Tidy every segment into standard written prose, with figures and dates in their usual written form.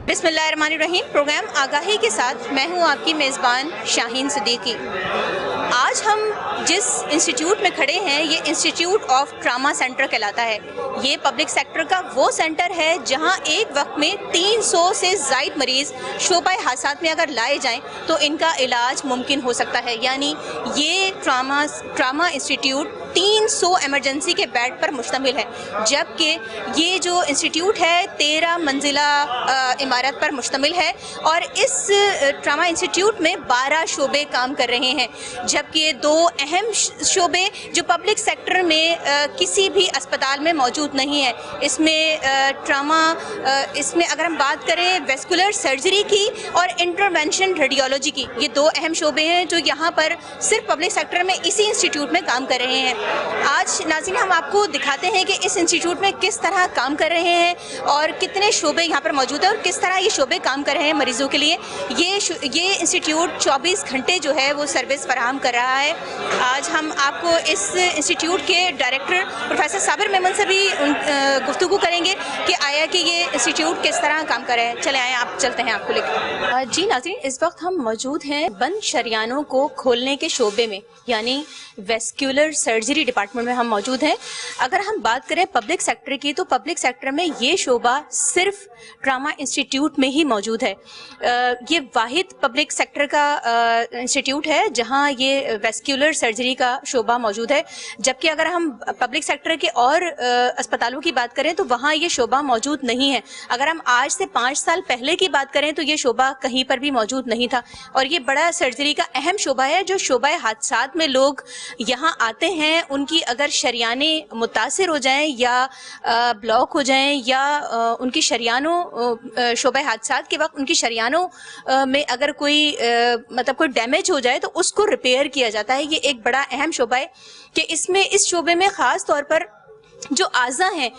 बिस्मिल्लाहिर्रहमानिर्रहीम। प्रोग्राम आगाही के साथ मैं हूं आपकी मेज़बान शाहीन सिद्दीकी। आज हम जिस इंस्टीट्यूट में खड़े हैं ये इंस्टीट्यूट ऑफ ट्रामा सेंटर कहलाता है। ये पब्लिक सेक्टर का वो सेंटर है जहां एक वक्त में 300 से ज़ायद मरीज़ शोबा हादसात में अगर लाए जाएं तो इनका इलाज मुमकिन हो सकता है। यानी ये ट्रामा इंस्टीट्यूट 300 एमरजेंसी के बेड पर मुश्तमिल है, जबकि ये जो इंस्टीट्यूट है 13 मंजिला इमारत पर मुश्तमिल है और इस ट्रामा इंस्टीट्यूट में 12 शोबे काम कर रहे हैं, जबकि 2 अहम शोबे जो पब्लिक सेक्टर में किसी भी अस्पताल में मौजूद नहीं है। इसमें इसमें अगर हम बात करें वेस्कुलर सर्जरी की और इंटरवेंशन रेडियोलॉजी की, ये 2 अहम शोबे हैं जो यहाँ पर सिर्फ पब्लिक सेक्टर में इसी इंस्टीट्यूट में काम कर रहे हैं। आज नाज़रीन हम आपको दिखाते हैं कि इस इंस्टीट्यूट में किस तरह काम कर रहे हैं और कितने शोबे यहाँ पर मौजूद है और किस तरह ये शोबे काम कर रहे हैं मरीज़ों के लिए। ये इंस्टीट्यूट 24 घंटे जो है वो सर्विस फराहम कर रहा है। आज हम आपको इस इंस्टीट्यूट के डायरेक्टर प्रोफेसर साबिर मेमन से भी गुफ्तगू करेंगे कि आया कि ये इंस्टीट्यूट किस तरह काम कर रहा है। चले आए आप चलते हैं आपको लेकर। जी नाज़रीन, इस वक्त हम मौजूद हैं बंद शरियानों को खोलने के शोबे में, यानी वेस्कुलर सर्जरी डिपार्टमेंट में हम मौजूद हैं। अगर हम बात करें पब्लिक सेक्टर की तो पब्लिक सेक्टर में ये शोबा सिर्फ ट्रामा इंस्टीट्यूट में ही मौजूद है। ये वाहिद पब्लिक सेक्टर का इंस्टीट्यूट है जहां ये वेस्कुलर सर्जरी का शोबा मौजूद है, जबकि अगर हम पब्लिक सेक्टर के और अस्पतालों की बात करें तो वहाँ ये शोबा मौजूद नहीं है। अगर हम आज से 5 साल पहले की बात करें तो ये शोबा कहीं पर भी मौजूद नहीं था और ये बड़ा सर्जरी का अहम शोबा है। जो शोबा हादसात में लोग यहाँ आते हैं, उनकी अगर शरियाने मुतासिर हो जाएं या ब्लॉक हो जाएं या उनकी शरियानों शोबा हादसात के वक्त उनकी शरियानों में अगर कोई कोई डैमेज हो जाए तो उसको रिपेयर किया जाता है। ये एक बड़ा अहम शोबा है कि इस शोबे में ख़ास तौर पर जो आज़ा हैं,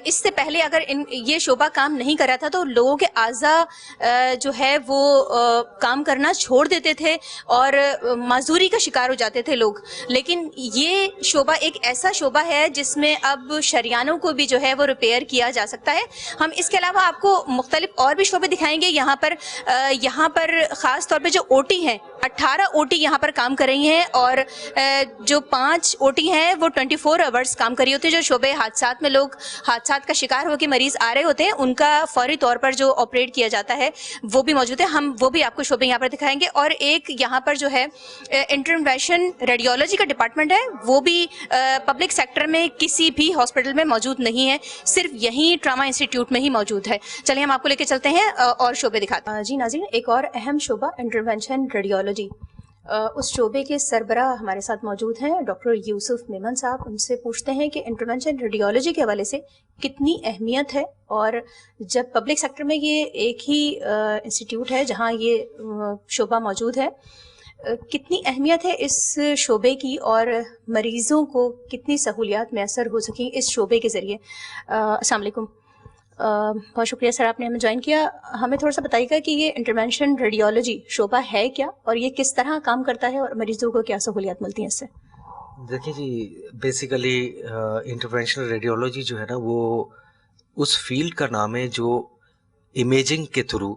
इससे पहले अगर ये शोबा काम नहीं कर रहा था तो लोगों के आज़ा जो है वो काम करना छोड़ देते थे और माजूरी का शिकार हो जाते थे लोग। लेकिन ये शोबा एक ऐसा शोबा है जिसमें अब शरियानों को भी जो है वो रिपेयर किया जा सकता है। हम इसके अलावा आपको मुख्तलिफ और भी शोबे दिखाएंगे। यहाँ पर ख़ास तौर पर जो ओटी हैं, 18 ओटी यहाँ पर काम कर रही हैं और जो 5 ओटी हैं वो 24 आवर्स काम कर रही होती है। जो शोबे हादसात में लोग हादसात का शिकार होकर मरीज आ रहे होते हैं उनका फौरी तौर पर जो ऑपरेट किया जाता है वो भी मौजूद है। हम वो भी आपको शोबे यहाँ पर दिखाएंगे। और एक यहाँ पर जो है इंटरवेंशन रेडियोलॉजी का डिपार्टमेंट है, वो भी पब्लिक सेक्टर में किसी भी हॉस्पिटल में मौजूद नहीं है, सिर्फ यहीं ट्रामा इंस्टीट्यूट में ही मौजूद है। चलिए हम आपको लेके चलते हैं और शोबे दिखाते हैं। जी नाज़रीन, एक और अहम शोबा इंटरवेंशन रेडियोलॉजी, उस शोबे के सरबराह हमारे साथ मौजूद हैं डॉक्टर यूसुफ मेमन साहब। उनसे पूछते हैं कि इंटरवेंशन रेडियोलॉजी के हवाले से कितनी अहमियत है और जब पब्लिक सेक्टर में ये एक ही इंस्टीट्यूट है जहां ये शोबा मौजूद है, कितनी अहमियत है इस शोबे की और मरीज़ों को कितनी सहूलियात मैसर हो सकें इस शोबे के ज़रिए। अस्सलाम वालेकुम। बहुत शुक्रिया सर, आपने हमें ज्वाइन किया। हमें थोड़ा सा बताइएगा कि ये इंटरवेंशन रेडियोलॉजी शोबा है क्या और ये किस तरह काम करता है और मरीजों को क्या सहूलियात मिलती हैं इससे। देखिए जी, बेसिकली इंटरवेंशनल रेडियोलॉजी जो है ना वो उस फील्ड का नाम है जो इमेजिंग के थ्रू,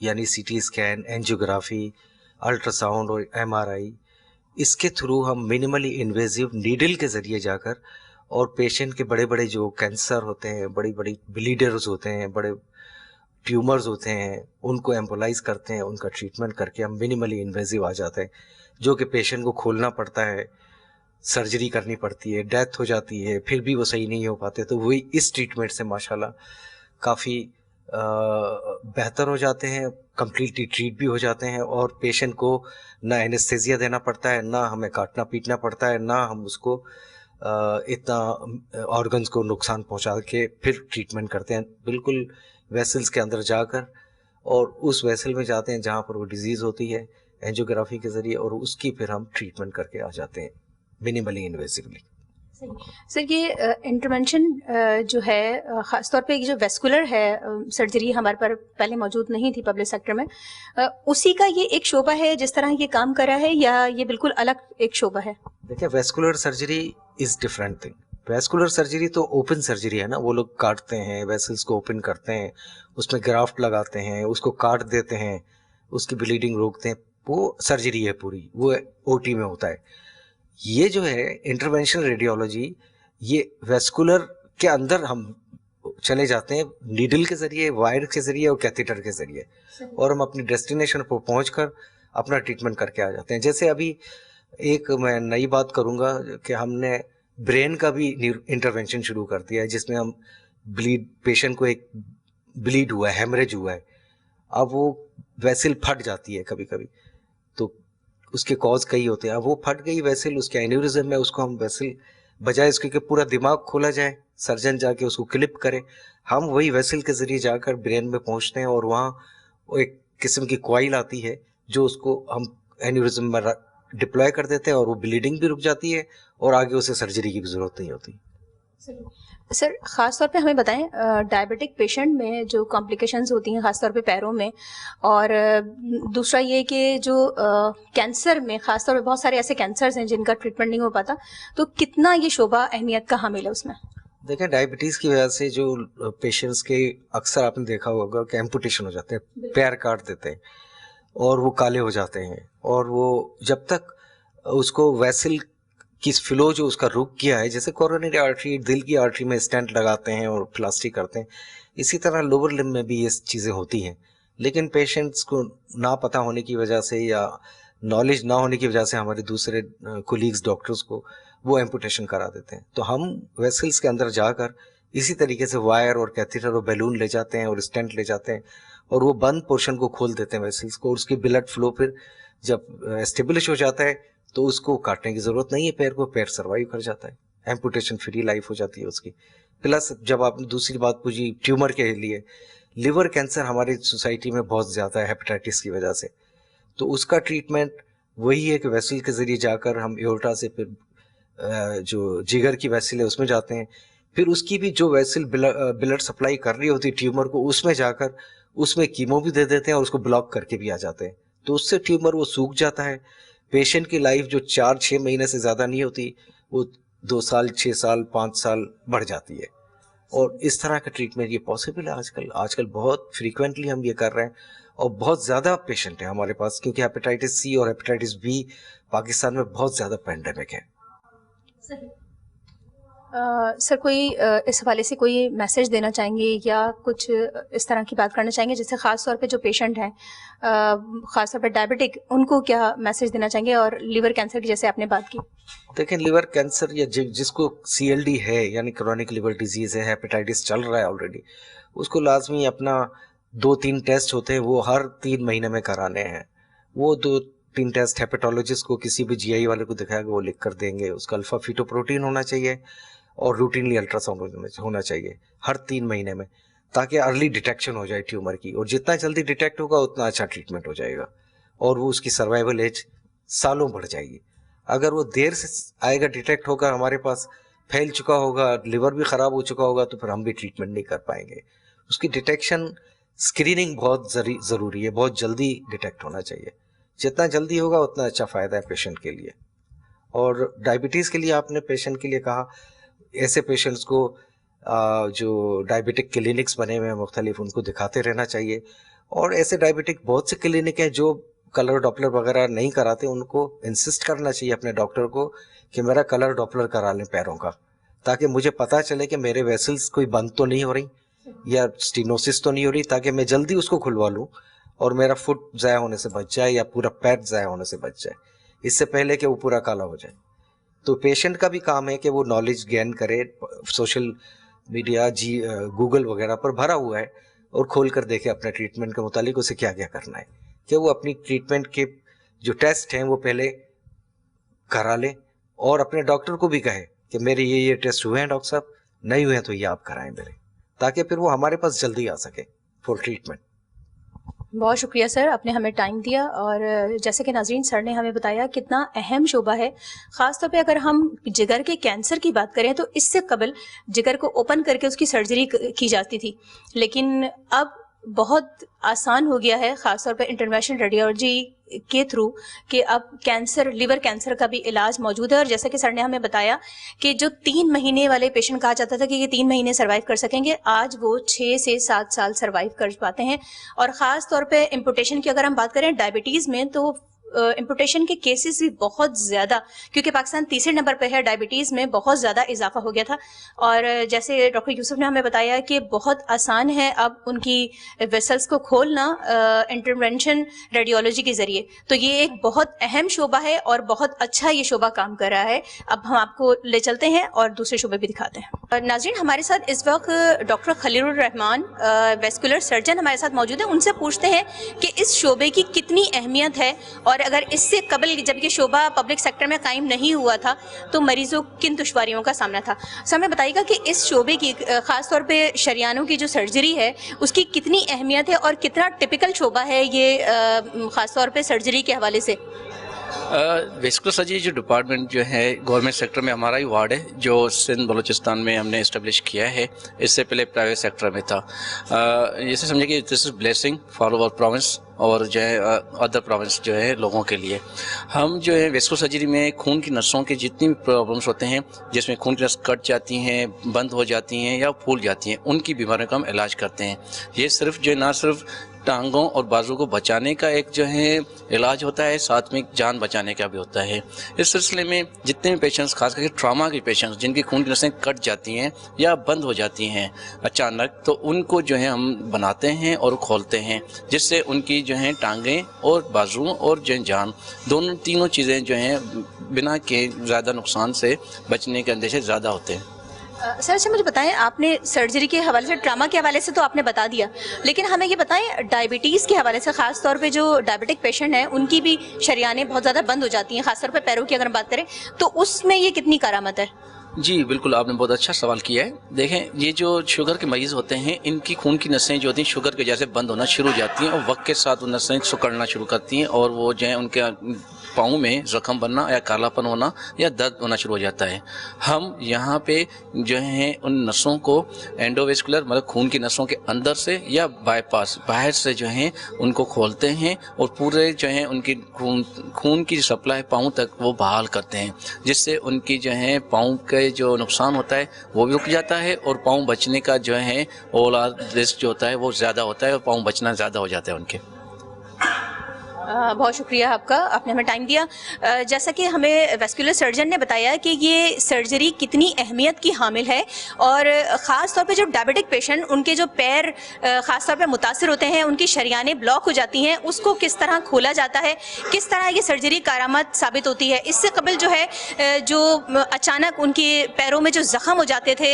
यानी सीटी स्कैन, एंजियोग्राफी, अल्ट्रासाउंड और एमआरआई, इसके थ्रू हम मिनिमली इन्वेजिव नीडल के ज़रिए जाकर और पेशेंट के बड़े बड़े जो कैंसर होते हैं, बड़ी बड़ी ब्लीडर्स होते हैं, बड़े ट्यूमर्स होते हैं, उनको एम्बोलाइज करते हैं, उनका ट्रीटमेंट करके हम मिनिमली इन्वेजिव आ जाते हैं। जो कि पेशेंट को खोलना पड़ता है, सर्जरी करनी पड़ती है, डेथ हो जाती है, फिर भी वो सही नहीं हो पाते, तो वही इस ट्रीटमेंट से माशाल्लाह काफ़ी बेहतर हो जाते हैं, कम्प्लीटली ट्रीट भी हो जाते हैं और पेशेंट को ना एनेस्थेसिया देना पड़ता है, ना हमें काटना पीटना पड़ता है, ना हम उसको इतना ऑर्गन्स को नुकसान पहुंचा के फिर ट्रीटमेंट करते हैं। बिल्कुल वेसल्स के अंदर जाकर और उस वेसल में जाते हैं जहां पर वो डिजीज़ होती है एंजियोग्राफी के ज़रिए, और उसकी फिर हम ट्रीटमेंट करके आ जाते हैं मिनिमली इन्वेसिवली। सर, ये इंटरवेंशन जो है ख़ास तौर पे जो वेस्कुलर है सर्जरी हमारे पर पहले मौजूद नहीं थी पब्लिक सेक्टर में, उसी का ये एक शोबा है जिस तरह ये काम कर रहा है, या ये बिल्कुल अलग एक शोबा है? देखिए, vascular surgery is different thing. Vascular surgery تو اوپن سرجری ہے نا, وہ لوگ کاٹتے ہیں, ویسلس کو اوپن کرتے ہیں, اس میں گرافٹ لگاتے ہیں, اس کو کاٹ دیتے ہیں, اس کی بلیڈنگ روکتے ہیں, وہ سرجری ہے پوری, وہ او ٹی میں ہوتا ہے. یہ جو ہے انٹرونشنل ریڈیولوجی, یہ ویسکولر کے اندر ہم چلے جاتے ہیں نیڈل کے ذریعے, وائر کے ذریعے اور کیتھیٹر کے ذریعے, اور ہم اپنی ڈیسٹینیشن پر پہنچ کر اپنا ٹریٹمنٹ کر کے آ جاتے ہیں. جیسے ابھی ایک میں نئی بات کروں گا کہ ہم نے برین کا بھی انٹرونشن شروع کر دیا ہے, جس میں ہم پیشنٹ کو ایک بلیڈ ہوا ہے, ہیمریج ہوا ہے, اب وہ ویسل پھٹ جاتی ہے کبھی کبھی, تو اس کے کاز کئی ہوتے ہیں. اب وہ پھٹ گئی ویسل, اس کے اینیورزم ہے, اس کو ہم ویسل بجائے اس کے کہ پورا دماغ کھولا جائے, سرجن جا کے اس کو کلپ کرے, ہم وہی ویسل کے ذریعے جا کر برین میں پہنچتے ہیں, اور وہاں ایک قسم کی کوائل آتی ہے جو اس کو ہم اینیورزم میں ڈپلوائے کر دیتے ہیں, اور وہ بلیڈنگ بھی رک جاتی ہے, اور آگے اسے سرجری کی بھی ضرورت نہیں ہوتی. سر خاص طور پہ ہمیں بتائیں ڈائبٹک پیشنٹ میں جو کمپلیکیشنز ہوتی ہیں خاص طور پہ پیروں میں, اور دوسرا یہ کہ جو کینسر میں خاص طور پہ بہت سارے ایسے کینسرز ہیں جن کا ٹریٹمنٹ نہیں ہو پاتا, تو کتنا یہ شعبہ اہمیت کا حامل ہے اس میں؟ دیکھیں ڈائبٹیز کی وجہ سے جو پیشنٹس کے اکثر آپ نے دیکھا ہوگا کہ ایمپوٹیشن ہو جاتے ہیں, پیر کاٹ دیتے ہیں اور وہ کالے ہو جاتے ہیں, اور وہ جب تک اس کو ویسل کی فلو جو اس کا رک گیا ہے, جیسے کورونری آرٹری دل کی آرٹری میں اسٹینٹ لگاتے ہیں اور پلاسٹک کرتے ہیں, اسی طرح لوور لمب میں بھی یہ چیزیں ہوتی ہیں. لیکن پیشنٹس کو نہ پتہ ہونے کی وجہ سے یا نالج نہ ہونے کی وجہ سے ہمارے دوسرے کولیگز ڈاکٹرز کو وہ ایمپوٹیشن کرا دیتے ہیں. تو ہم ویسلس کے اندر جا کر اسی طریقے سے وائر اور کیتھیٹر اور بیلون لے جاتے ہیں اور اسٹینٹ لے جاتے ہیں, اور وہ بند پورشن کو کھول دیتے ہیں ویسلس کو, اور اس کی بلڈ فلو پھر جب اسٹیبلش ہو جاتا ہے تو اس کو کاٹنے کی ضرورت نہیں ہے پیر کو, پیر سروائیو کر جاتا ہے, ایمپوٹیشن فری لائف ہو جاتی ہے اس کی. پلس جب آپ نے دوسری بات پوچھی ٹیومر کے لیے, لیور کینسر ہماری سوسائٹی میں بہت زیادہ ہے ہیپیٹائٹس کی وجہ سے, تو اس کا ٹریٹمنٹ وہی ہے کہ ویسل کے ذریعے جا کر ہم ایورٹا سے پھر جو جگر کی ویسل ہے اس میں جاتے ہیں, پھر اس کی بھی جو ویسل بلڈ سپلائی کر رہی ہوتی ہے ٹیومر کو, اس میں جا کر اس میں کیمو بھی دے دیتے ہیں اور اس کو بلاک کر کے بھی آ جاتے ہیں. تو اس سے ٹیومر وہ سوکھ جاتا ہے. پیشنٹ کی لائف جو 4-6 مہینے سے زیادہ نہیں ہوتی, وہ 2 سال 6 سال 5 سال بڑھ جاتی ہے. اور اس طرح کا ٹریٹمنٹ یہ پاسبل ہے آج کل بہت فریکوینٹلی ہم یہ کر رہے ہیں, اور بہت زیادہ پیشنٹ ہیں ہمارے پاس, کیونکہ ہیپیٹائٹس سی اور ہیپیٹائٹس بی پاکستان میں بہت زیادہ پینڈیمک ہے. سر کوئی اس حوالے سے کوئی میسج دینا چاہیں گے یا کچھ اس طرح کی بات کرنا چاہیں گے, جیسے خاص طور پہ جو پیشنٹ ہیں خاص طور پہ ڈائبٹک, ان کو کیا میسج دینا چاہیں گے, اور لیور کینسر کی جیسے آپ نے بات کی؟ دیکھیں لیور کینسر یا جس کو سی ایل ڈی ہے یعنی کرونک لیور ڈیزیز ہے, ہیپیٹائٹس چل رہا ہے آلریڈی, اس کو لازمی اپنا 2-3 ٹیسٹ ہوتے ہیں وہ ہر 3 مہینے میں کرانے ہیں. وہ 2-3 ٹیسٹ ہیپیٹالوجسٹ کو کسی بھی جی آئی والے کو دکھائے گا, وہ لکھ کر دیں گے. اس کا الفا فیٹو پروٹین ہونا چاہیے اور روٹینلی الٹرا ساؤنڈ ہونا چاہیے ہر 3 مہینے میں, تاکہ ارلی ڈیٹیکشن ہو جائے ٹیومر کی, اور جتنا جلدی ڈیٹیکٹ ہوگا اتنا اچھا ٹریٹمنٹ ہو جائے گا, اور وہ اس کی سروائیول ایج سالوں بڑھ جائے گی. اگر وہ دیر سے آئے گا ڈیٹیکٹ ہوگا, ہمارے پاس پھیل چکا ہوگا, لیور بھی خراب ہو چکا ہوگا, تو پھر ہم بھی ٹریٹمنٹ نہیں کر پائیں گے. اس کی ڈیٹیکشن اسکریننگ بہت ضروری ہے, بہت جلدی ڈیٹیکٹ ہونا چاہیے. جتنا جلدی ہوگا اتنا اچھا فائدہ ہے پیشنٹ کے لیے. اور ڈائبٹیز کے لیے آپ نے پیشنٹ کے لیے کہا, ایسے پیشنٹس کو جو ڈائبٹک کلینکس بنے ہوئے ہیں مختلف, ان کو دکھاتے رہنا چاہیے. اور ایسے ڈائبٹک بہت سے کلینک ہیں جو کلر ڈاپلر وغیرہ نہیں کراتے, ان کو انسسٹ کرنا چاہیے اپنے ڈاکٹر کو کہ میرا کلر ڈاپلر کرا لیں پیروں کا, تاکہ مجھے پتہ چلے کہ میرے ویسلز کوئی بند تو نہیں ہو رہی یا سٹینوسس تو نہیں ہو رہی, تاکہ میں جلدی اس کو کھلوا لوں اور میرا فٹ ضائع ہونے سے بچ جائے یا پورا پیر ضائع ہونے سے بچ جائے, اس سے پہلے کہ وہ پورا کالا ہو جائے. تو پیشنٹ کا بھی کام ہے کہ وہ نالج گین کرے, سوشل میڈیا گوگل وغیرہ پر بھرا ہوا ہے, اور کھول کر دیکھے اپنے ٹریٹمنٹ کے متعلق اسے کیا کیا کرنا ہے, کہ وہ اپنی ٹریٹمنٹ کے جو ٹیسٹ ہیں وہ پہلے کرا لے, اور اپنے ڈاکٹر کو بھی کہے کہ میرے یہ ٹیسٹ ہوئے ہیں ڈاکٹر صاحب, نہیں ہوئے ہیں تو یہ آپ کرائیں میرے, تاکہ پھر وہ ہمارے پاس جلدی آ سکے فور ٹریٹمنٹ. بہت شکریہ سر, آپ نے ہمیں ٹائم دیا, اور جیسے کہ ناظرین سر نے ہمیں بتایا کتنا اہم شعبہ ہے. خاص طور پہ اگر ہم جگر کے کینسر کی بات کریں تو اس سے قبل جگر کو اوپن کر کے اس کی سرجری کی جاتی تھی, لیکن اب بہت آسان ہو گیا ہے، خاص طور پہ انٹرونشنل ریڈیولوجی کے تھرو، کہ اب کینسر، لیور کینسر کا بھی علاج موجود ہے. اور جیسا کہ سر نے ہمیں بتایا کہ جو 3 مہینے والے پیشنٹ کہا جاتا تھا کہ یہ 3 مہینے سروائیو کر سکیں گے، آج وہ 6 سے 7 سال سروائیو کر پاتے ہیں. اور خاص طور پہ امپوٹیشن کی اگر ہم بات کریں ڈائبٹیز میں، تو امپوٹیشن کے کیسز بھی بہت زیادہ، کیونکہ پاکستان تیسرے نمبر پہ ہے ڈائبٹیز میں، بہت زیادہ اضافہ ہو گیا تھا. اور جیسے ڈاکٹر یوسف نے ہمیں بتایا کہ بہت آسان ہے اب ان کی ویسلز کو کھولنا انٹرونشن ریڈیولوجی کے ذریعے. تو یہ ایک بہت اہم شعبہ ہے اور بہت اچھا یہ شعبہ کام کر رہا ہے. اب ہم آپ کو لے چلتے ہیں اور دوسرے شعبے بھی دکھاتے ہیں. ناظرین، ہمارے ساتھ اس وقت ڈاکٹر خلیل الرحمان ویسکولر سرجن ہمارے ساتھ موجود ہیں. ان سے پوچھتے ہیں کہ اس شعبے کی کتنی اہمیت ہے، اور اگر اس سے قبل جب یہ شعبہ پبلک سیکٹر میں قائم نہیں ہوا تھا تو مریضوں کن دشواریوں کا سامنا تھا. سر ہمیں بتائیے گا کہ اس شعبے کی خاص طور پہ شریانوں کی جو سرجری ہے اس کی کتنی اہمیت ہے اور کتنا ٹپیکل شعبہ ہے یہ خاص طور پہ سرجری کے حوالے سے؟ ویسکولر سرجری جو ڈپارٹمنٹ جو ہے گورنمنٹ سیکٹر میں ہمارا ہی وارڈ ہے، جو سندھ بلوچستان میں ہم نے اسٹیبلش کیا ہے. اس سے پہلے پرائیویٹ سیکٹر میں تھا. جیسے سمجھے کہ دس از بلیسنگ فار اوور پروونس اور جو ہے ادر پروونس جو ہے لوگوں کے لیے. ہم جو ہے ویسکولر سرجری میں خون کی نسوں کے جتنی بھی پرابلمس ہوتے ہیں، جس میں خون کی نس کٹ جاتی ہیں، بند ہو جاتی ہیں یا پھول جاتی ہیں، ان کی بیماریوں کا ہم علاج کرتے ہیں. یہ صرف جو ہے نہ صرف ٹانگوں اور بازو کو بچانے کا ایک جو ہے علاج ہوتا ہے، ساتھ میں جان بچانے کا بھی ہوتا ہے. اس سلسلے میں جتنے بھی پیشنٹس، خاص کر کے ٹراما کے پیشنٹس جن کی خون کی نسیں کٹ جاتی ہیں یا بند ہو جاتی ہیں اچانک، تو ان کو جو ہے ہم بناتے ہیں اور کھولتے ہیں، جس سے ان کی جو ہیں ٹانگیں اور بازو اور جو جان دونوں تینوں چیزیں جو ہیں بنا کے زیادہ نقصان سے بچنے کے اندیشے زیادہ ہوتے ہیں. سر اچھا مجھے بتائیں، آپ نے سرجری کے حوالے سے، ٹراما کے حوالے سے تو آپ نے بتا دیا، لیکن ہمیں یہ بتائیں ڈائبٹیز کے حوالے سے، خاص طور پہ جو ڈائبٹک پیشنٹ ہیں ان کی بھی شریانیں بہت زیادہ بند ہو جاتی ہیں، خاص طور پہ پیروں کی اگر ہم بات کریں تو اس میں یہ کتنی کارآمد ہے؟ جی بالکل، آپ نے بہت اچھا سوال کیا ہے. دیکھیں، یہ جو شوگر کے مریض ہوتے ہیں ان کی خون کی نسیں جو ہوتی ہیں شوگر کے جیسے بند ہونا شروع ہو جاتی ہیں، اور وقت کے ساتھ وہ نسیں سکڑنا شروع کرتی ہیں، اور وہ جو ہے ان کے پاؤں میں زخم بننا یا کالا پن ہونا یا درد ہونا شروع ہو جاتا ہے. ہم یہاں پہ جو ہیں ان نسوں کو اینڈوویسکولر مطلب خون کی نسوں کے اندر سے یا بائی پاس باہر سے جو ہیں ان کو کھولتے ہیں، اور پورے جو ہیں ان کی خون کی سپلائی پاؤں تک وہ بحال کرتے ہیں، جس سے ان کی جو ہے پاؤں کے جو نقصان ہوتا ہے وہ بھی رک جاتا ہے، اور پاؤں بچنے کا جو ہے اولا رسک جو ہوتا ہے وہ زیادہ ہوتا ہے، اور پاؤں بچنا زیادہ ہو جاتا ہے ان کے. بہت شکریہ آپ کا، آپ نے ہمیں ٹائم دیا. جیسا کہ ہمیں ویسکولر سرجن نے بتایا کہ یہ سرجری کتنی اہمیت کی حامل ہے، اور خاص طور پہ جو ڈائبٹک پیشنٹ ان کے جو پیر خاص طور پہ متاثر ہوتے ہیں، ان کی شریانیں بلاک ہو جاتی ہیں، اس کو کس طرح کھولا جاتا ہے، کس طرح یہ سرجری کارآمد ثابت ہوتی ہے. اس سے قبل جو ہے جو اچانک ان کے پیروں میں جو زخم ہو جاتے تھے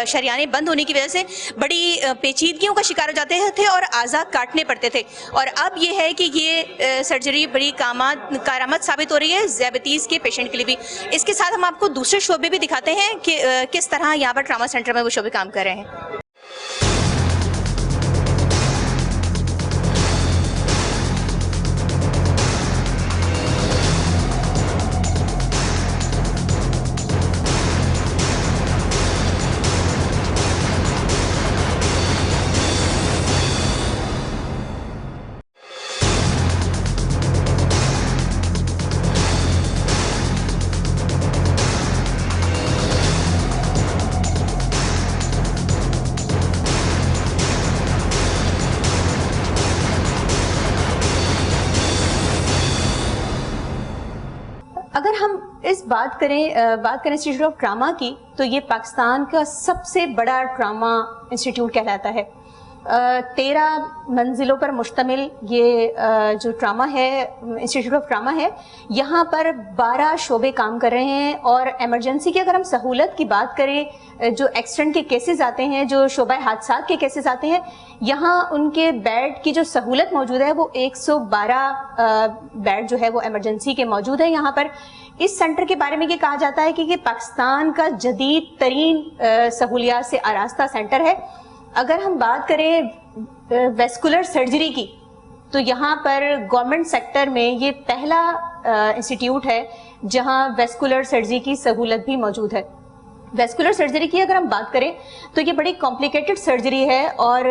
شریانیں بند ہونے کی وجہ سے، بڑی پیچیدگیوں کا شکار ہو جاتے تھے اور اعضاء کاٹنے پڑتے تھے. اور اب یہ ہے کہ یہ سرجری بڑی کارآمد ثابت ہو رہی ہے ذیابیطیز کے پیشنٹ کے لیے بھی. اس کے ساتھ ہم آپ کو دوسرے شعبے بھی دکھاتے ہیں کہ کس طرح یہاں پر ٹراما سینٹر میں وہ شعبے کام کر رہے ہیں. اگر ہم اس بات کریں انسٹیٹیوٹ آف ٹراما کی، تو یہ پاکستان کا سب سے بڑا ٹراما انسٹیٹیوٹ کہلاتا ہے. 13 منزلوں پر مشتمل یہ جو ٹراما ہے، انسٹیٹیوٹ آف ٹراما ہے، یہاں پر 12 شعبے کام کر رہے ہیں. اور ایمرجنسی کی اگر ہم سہولت کی بات کریں، جو ایکسیڈنٹ کے کیسز آتے ہیں، جو شعبہ حادثات کے کیسز آتے ہیں، یہاں ان کے بیڈ کی جو سہولت موجود ہے وہ 112 بیڈ جو ہے وہ ایمرجنسی کے موجود ہیں یہاں پر. اس سینٹر کے بارے میں یہ کہا جاتا ہے کہ یہ پاکستان کا جدید ترین سہولیات سے آراستہ سینٹر ہے. اگر ہم بات کریں ویسکولر سرجری کی، تو یہاں پر گورنمنٹ سیکٹر میں یہ پہلا انسٹیٹیوٹ ہے جہاں ویسکولر سرجری کی سہولت بھی موجود ہے. ویسکولر سرجری کی اگر ہم بات کریں تو یہ بڑی کمپلیکیٹڈ سرجری ہے اور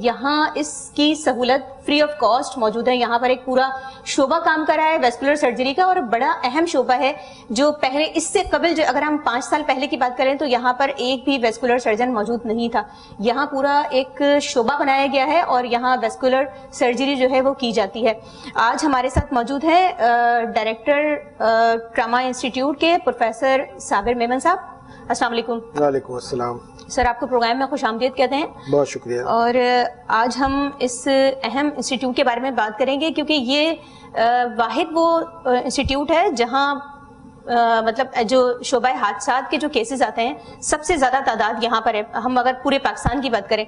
یہاں اس کی سہولت فری آف کاسٹ موجود ہے. یہاں پر ایک پورا شعبہ کام کر رہا ہے ویسکولر سرجری کا اور بڑا اہم شعبہ ہے جو پہلے اس سے قبل جو اگر ہم 5 سال پہلے کی بات کریں تو یہاں پر ایک بھی ویسکولر سرجن موجود نہیں تھا. یہاں پورا ایک شعبہ بنایا گیا ہے اور یہاں ویسکولر سرجری جو ہے وہ کی جاتی ہے. آج ہمارے ساتھ موجود ہے ڈائریکٹر ٹراما انسٹیٹیوٹ کے پروفیسر صابر میمن صاحب. السلام علیکم. وعلیکم السلام سر, آپ کو پروگرام میں خوش آمدید کہتے ہیں. بہت شکریہ. اور آج ہم اس اہم انسٹیٹیوٹ کے بارے میں بات کریں گے کیونکہ یہ واحد وہ انسٹیٹیوٹ ہے جہاں مطلب جو شعبہ حادثات کے جو کیسز آتے ہیں سب سے زیادہ تعداد یہاں پر ہے, ہم اگر پورے پاکستان کی بات کریں.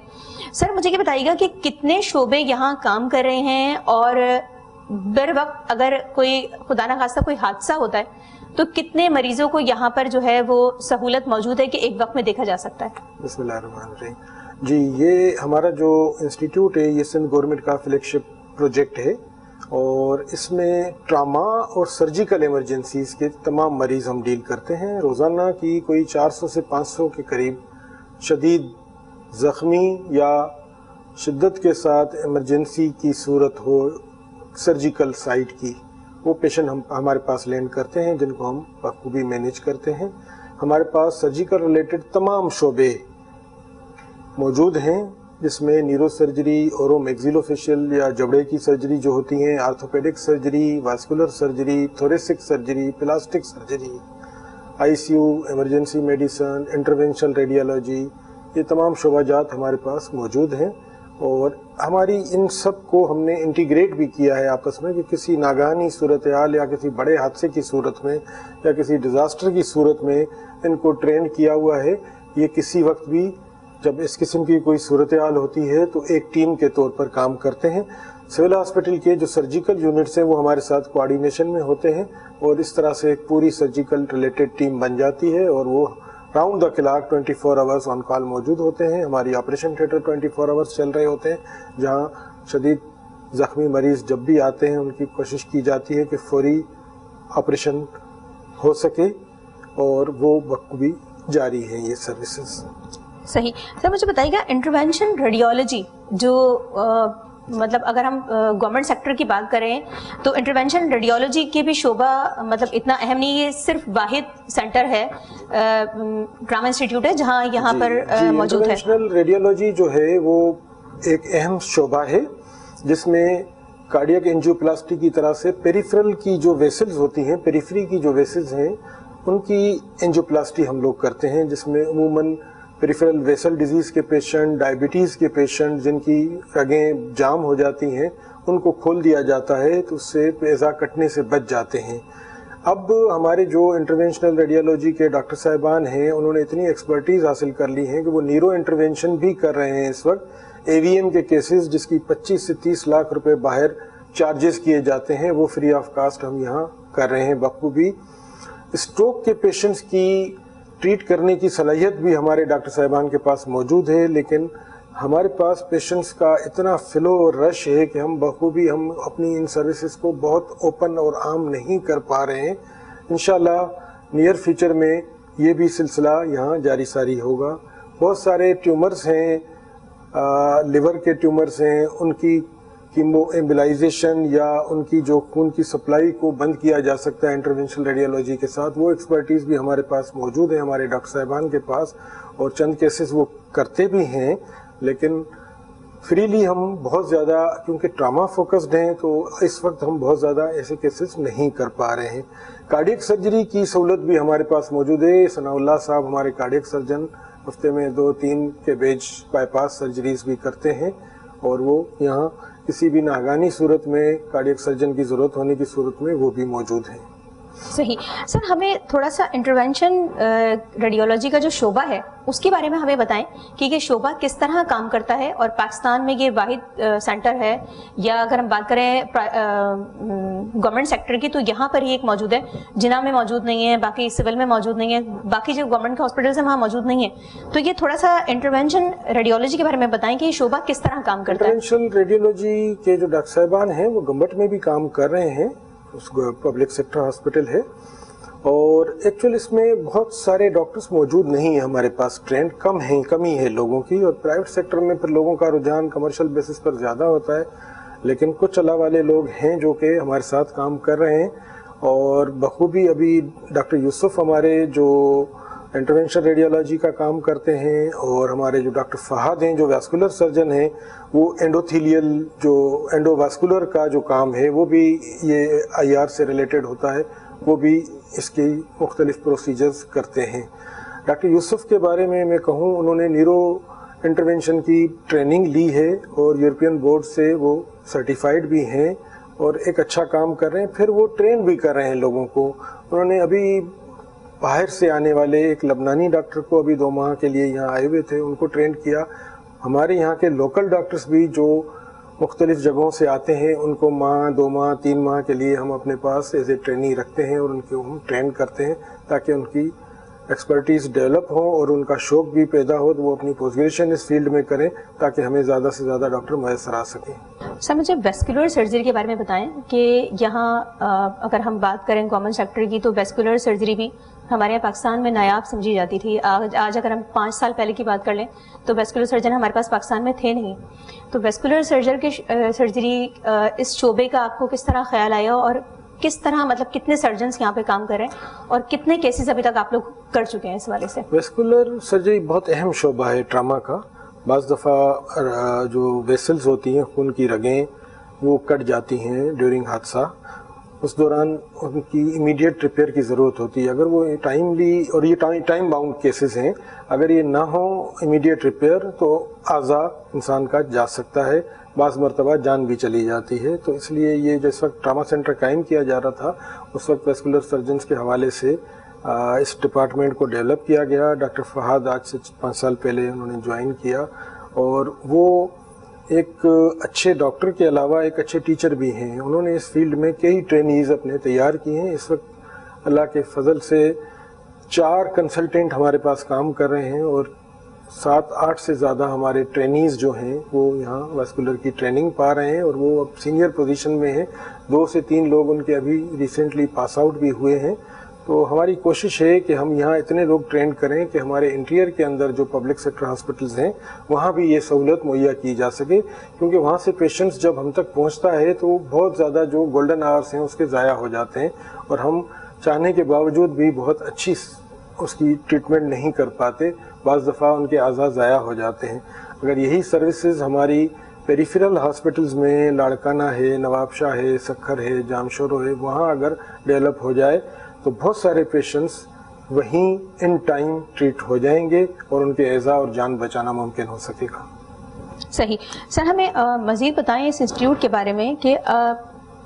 سر مجھے یہ بتائیے گا کہ کتنے شعبے یہاں کام کر رہے ہیں اور بر وقت اگر کوئی خدا نخواستہ کوئی حادثہ ہوتا ہے تو کتنے مریضوں کو یہاں پر جو ہے وہ سہولت موجود ہے کہ ایک وقت میں دیکھا جا سکتا ہے؟ بسم اللہ الرحمن الرحیم. جی, یہ ہمارا جو انسٹیٹیوٹ ہے یہ سندھ گورنمنٹ کا فلیگ شپ پروجیکٹ ہے اور اس میں ٹراما اور سرجیکل ایمرجنسیز کے تمام مریض ہم ڈیل کرتے ہیں. روزانہ کی کوئی 400 سے 500 کے قریب شدید زخمی یا شدت کے ساتھ ایمرجنسی کی صورت ہو سرجیکل سائٹ کی, وہ پیشنٹ ہمارے پاس لینڈ کرتے ہیں جن کو ہم بخوبی مینیج کرتے ہیں. ہمارے پاس سرجیکل ریلیٹڈ تمام شعبے موجود ہیں جس میں نیورو سرجری, اورو میگزیلوفیشل یا جبڑے کی سرجری جو ہوتی ہیں, orthopaedic surgery, vascular surgery, thoracic surgery, plastic surgery, I C U, emergency medicine, interventional radiology, یہ تمام شعبہ جات ہمارے پاس موجود ہیں. اور ہماری ان سب کو ہم نے انٹیگریٹ بھی کیا ہے آپس میں کہ کسی ناگہانی صورتحال یا کسی بڑے حادثے کی صورت میں یا کسی ڈیزاسٹر کی صورت میں ان کو ٹرین کیا ہوا ہے. یہ کسی وقت بھی جب اس قسم کی کوئی صورتحال ہوتی ہے تو ایک ٹیم کے طور پر کام کرتے ہیں. سول ہاسپٹل کے جو سرجیکل یونٹس ہیں وہ ہمارے ساتھ کوآرڈینیشن میں ہوتے ہیں اور اس طرح سے ایک پوری سرجیکل ریلیٹڈ ٹیم بن جاتی ہے اور وہ راؤنڈ دا کلاک 24 آورس آن کال موجود ہوتے ہیں. ہماری آپریشن تھیٹر 24 آورس چل رہے ہوتے ہیں جہاں شدید زخمی مریض جب بھی آتے ہیں ان کی کوشش کی جاتی ہے کہ فوری آپریشن ہو سکے اور وہ بخوبی جاری ہیں یہ سروسز. صحیح. سر مجھے بتائیے گا انٹرونشن ریڈیولوجی جو مطلب اگر ہم گورنمنٹ سیکٹر کی بات کریں تو انٹرونشن ریڈیولوجی کے بھی شعبہ مطلب اتنا اہم نہیں, یہ صرف واحد سینٹر ہے ٹراما انسٹیٹیوٹ ہے جہاں یہاں پر موجود ہے. انٹرونشنل ریڈیولوجی جو ہے وہ ایک اہم شعبہ ہے جس میں کارڈیاک اینجیوپلاسٹی کی طرح سے پیریفرل کی جو ویسلز ہوتی ہیں, پیریفری کی جو ویسلز ہیں ان کی اینجیوپلاسٹی ہم لوگ کرتے ہیں جس میں عموماً پیریفرل ویسل ڈیزیز کے پیشنٹ, ڈائبٹیز کے پیشنٹ جن کی رگیں جام ہو جاتی ہیں ان کو کھول دیا جاتا ہے تو اس سے پیزا کٹنے سے بچ جاتے ہیں. اب ہمارے جو انٹرونشنل ریڈیولوجی کے ڈاکٹر صاحبان ہیں انہوں نے اتنی ایکسپرٹیز حاصل کر لی ہے کہ وہ نیورو انٹرونشن بھی کر رہے ہیں اس وقت. اے وی ایم کے کیسز جس کی 25 سے 30 لاکھ روپے باہر چارجز کیے جاتے ہیں وہ فری آف کاسٹ ہم یہاں کر رہے ہیں بخوبی. اسٹروک کے پیشنٹس کی ٹریٹ کرنے کی صلاحیت بھی ہمارے ڈاکٹر صاحبان کے پاس موجود ہے لیکن ہمارے پاس پیشنٹس کا اتنا فلو اور رش ہے کہ ہم بخوبی ہم اپنی ان سروسز کو بہت اوپن اور عام نہیں کر پا رہے ہیں. انشاءاللہ نیئر فیوچر میں یہ بھی سلسلہ یہاں جاری ساری ہوگا. بہت سارے ٹیومرز ہیں, لیور کے ٹیومرز ہیں, ان کی کیمو ایمبلائزیشن یا ان کی جو خون کی سپلائی کو بند کیا جا سکتا ہے انٹرونشنل ریڈیولوجی کے ساتھ, وہ ایکسپرٹیز بھی ہمارے پاس موجود ہے ہمارے ڈاکٹر صاحبان کے پاس اور چند کیسز وہ کرتے بھی ہیں لیکن فریلی ہم بہت زیادہ کیونکہ ٹراما فوکسڈ ہیں تو اس وقت ہم بہت زیادہ ایسے کیسز نہیں کر پا رہے ہیں. کارڈیک سرجری کی سہولت بھی ہمارے پاس موجود ہے. ثناء اللہ صاحب ہمارے کارڈیک سرجن ہفتے میں 2-3 کے بیچ بائی پاس سرجریز بھی کرتے ہیں اور وہ یہاں کسی بھی ناگہانی صورت میں کارڈیک سرجن کی ضرورت ہونے کی صورت میں وہ بھی موجود ہیں. صحیح. سر ہمیں تھوڑا سا انٹرونشن ریڈیولوجی کا جو شعبہ ہے اس کے بارے میں ہمیں بتائیں کہ یہ شعبہ کس طرح کام کرتا ہے اور پاکستان میں یہ واحد سینٹر ہے یا اگر ہم بات کریں گورنمنٹ سیکٹر کی تو یہاں پر ہی ایک موجود ہے, جناح میں موجود نہیں ہے, باقی سول میں موجود نہیں ہے, باقی جو گورنمنٹ کے ہاسپٹلس ہیں وہاں موجود نہیں ہے. تو یہ تھوڑا سا انٹرونشن ریڈیولوجی کے بارے میں بتائیں کہ یہ شعبہ کس طرح کام کرتا ہے. انٹرونشنل ریڈیولوجی کے جو ڈاکٹر صاحبان ہیں وہ گمبٹ میں بھی کام کر رہے ہیں, اس پبلک سیکٹر ہاسپٹل ہے और एक्चुअल इसमें बहुत सारे डॉक्टर्स मौजूद नहीं है हमारे पास, ट्रेंड कमी है लोगों की, और प्राइवेट सेक्टर में फिर लोगों का रुझान कमर्शियल बेसिस पर ज़्यादा होता है, लेकिन कुछ अल्लाह वाले लोग हैं जो कि हमारे साथ काम कर रहे हैं। और बखूबी अभी डॉक्टर यूसुफ हमारे जो इंटरवेंशन रेडियोलॉजी का काम करते हैं, और हमारे जो डॉक्टर फहद हैं जो वैस्कुलर सर्जन हैं, वो एंडोथीलियल जो एंडोवास्कुलर का जो काम है वो भी ये IR से रिलेटेड होता है, वो भी इसकी मुख्तलिफ प्रोसीजर्स करते हैं। डॉक्टर यूसुफ के बारे में मैं कहूँ, उन्होंने न्यूरो इंटरवेंशन की ट्रेनिंग ली है और यूरोपियन बोर्ड से वो सर्टिफाइड भी हैं और एक अच्छा काम कर रहे हैं, फिर वो ट्रेन भी कर रहे हैं लोगों को। उन्होंने अभी बाहर से आने वाले एक लबनानी डॉक्टर को अभी 2 माह के लिए यहाँ आए हुए थे, उनको ट्रेन किया। हमारे यहाँ के लोकल डॉक्टर्स भी जो मुख्तलिफ जगहों से आते हैं, उनको माह 2 माह 3 माह के लिए हम अपने पास एज ए ट्रेनी रखते हैं और उनको हम ट्रेन करते हैं ताकि उनकी एक्सपर्टीज़ डेवलप हो और उनका शौक़ भी पैदा हो, तो वो अपनी पोस्ट ग्रेजुएशन इस फील्ड में करें ताकि हमें ज़्यादा से ज़्यादा डॉक्टर मैसर आ सकें। सर, मुझे वेस्कुलर सर्जरी के बारे में बताएं कि यहाँ अगर हम बात करें गवर्नमेंट सेक्टर की, तो वेस्कुलर सर्जरी भी हमारे यहाँ पाकिस्तान में नायाब समझी जाती थी। आज अगर हम 5 साल पहले की बात कर लें तो वेस्कुलर सर्जन हमारे पास पाकिस्तान में थे नहीं। तो वेस्कुलर सर्जरी इस शोबे का आपको किस तरह ख्याल आया, और किस तरह, मतलब कितने सर्जन्स यहाँ पे काम कर रहे हैं और कितने केसेस अभी तक आप लोग कर चुके हैं इस वाले से? वेस्कुलर सर्जरी बहुत अहम शोबा है ट्रामा का। बाज़ दफ़ा जो वेसल्स होती हैं, खून की रगें, वो कट जाती हैं ड्यूरिंग हादसा, उस दौरान उनकी इमीडिएट रिपेयर की ज़रूरत होती है। अगर वो टाइमली, और ये टाइम बाउंड केसेस हैं, अगर ये ना हो इमीडिएट रिपेयर तो आज़ा इंसान का जा सकता है, बाज़ मरतबा जान भी चली जाती है। तो इसलिए ये जिस वक्त ट्रामा सेंटर कायम किया जा रहा था, उस वक्त वेस्कुलर सर्जन्स के हवाले से इस डिपार्टमेंट को डेवलप किया गया। डॉक्टर फहद आज से 5 साल पहले उन्होंने ज्वाइन किया, और वो एक अच्छे डॉक्टर के अलावा एक अच्छे टीचर भी हैं। उन्होंने इस फील्ड में कई ट्रेनीज़ अपने तैयार किए हैं। इस वक्त अल्लाह के फजल से 4 कंसल्टेंट हमारे पास काम कर रहे हैं, और 7-8 से ज़्यादा हमारे ट्रेनीज़ जो हैं वो यहाँ वेस्कुलर की ट्रेनिंग पा रहे हैं, और वो अब सीनियर पोजीशन में हैं। 2 से 3 लोग उनके अभी रिसेंटली पास आउट भी हुए हैं। तो हमारी कोशिश है कि हम यहाँ इतने लोग ट्रेन करें कि हमारे इंटीरियर के अंदर जो पब्लिक सेक्टर हॉस्पिटल्स हैं वहाँ भी ये सहूलत मुहैया की जा सके, क्योंकि वहाँ से पेशेंट्स जब हम तक पहुँचता है तो बहुत ज़्यादा जो गोल्डन आवर्स हैं उसके ज़ाया हो जाते हैं, और हम चाहने के बावजूद भी बहुत अच्छी उसकी ट्रीटमेंट नहीं कर पाते। बाज़ दफ़ा उनके आज़ा ज़ाया हो जाते हैं। अगर यही सर्विसेज हमारी पेरिफेरल हॉस्पिटल्स में, लाड़काना है, नवाबशाह है, सखर है, जामशोरो है, वहाँ अगर डेवलप हो जाए तो बहुत सारे पेशेंट्स वहीं इन टाइम ट्रीट हो जाएंगे और उनके एज़ा और जान बचाना मुमकिन हो सकेगा। सही। सर, हमें मज़ीद बताएं इस इंस्टीट्यूट के बारे में कि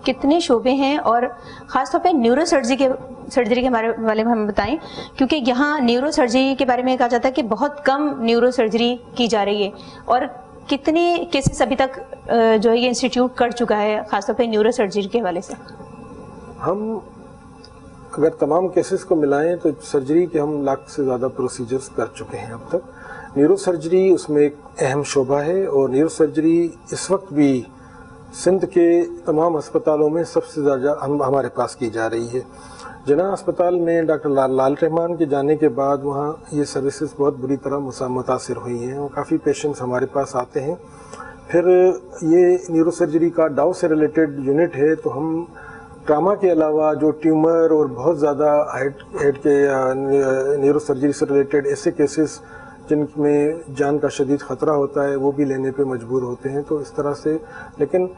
कितने शोबे हैं, और ख़ासतौर पे न्यूरो सर्जरी के बारे में हमें बताएं, क्योंकि यहाँ न्यूरो सर्जरी के बारे में कहा जाता है कि बहुत कम न्यूरो सर्जरी की जा रही है, और कितने केसेस अभी तक जो है ये इंस्टीट्यूट कर चुका है ख़ासतौर पे न्यूरो सर्जरी के हवाले से? हम अगर तमाम केसेस को मिलाएं तो सर्जरी के हम 1 लाख से ज़्यादा प्रोसीजर्स कर चुके हैं अब तक। न्यूरो सर्जरी उसमें एक अहम शोबा है, और न्यूरो सर्जरी इस वक्त भी सिंध के तमाम अस्पतालों में सबसे ज़्यादा हमारे पास की जा रही है। जना अस्पताल में डॉक्टर लाल रहमान के जाने के बाद वहाँ ये सर्विसेज बहुत बुरी तरह मुतासिर हुई हैं, और काफ़ी पेशेंट्स हमारे पास आते हैं। फिर ये न्यूरो सर्जरी का डाउ से रिलेटेड यूनिट है, तो हम ट्रामा के अलावा जो ट्यूमर और बहुत ज़्यादा हेड के न्यूरो सर्जरी से रिलेटेड ऐसे केसेस जिनमें जान का शदीद ख़तरा होता है वो भी लेने पे मजबूर होते हैं। तो इस तरह से, लेकिन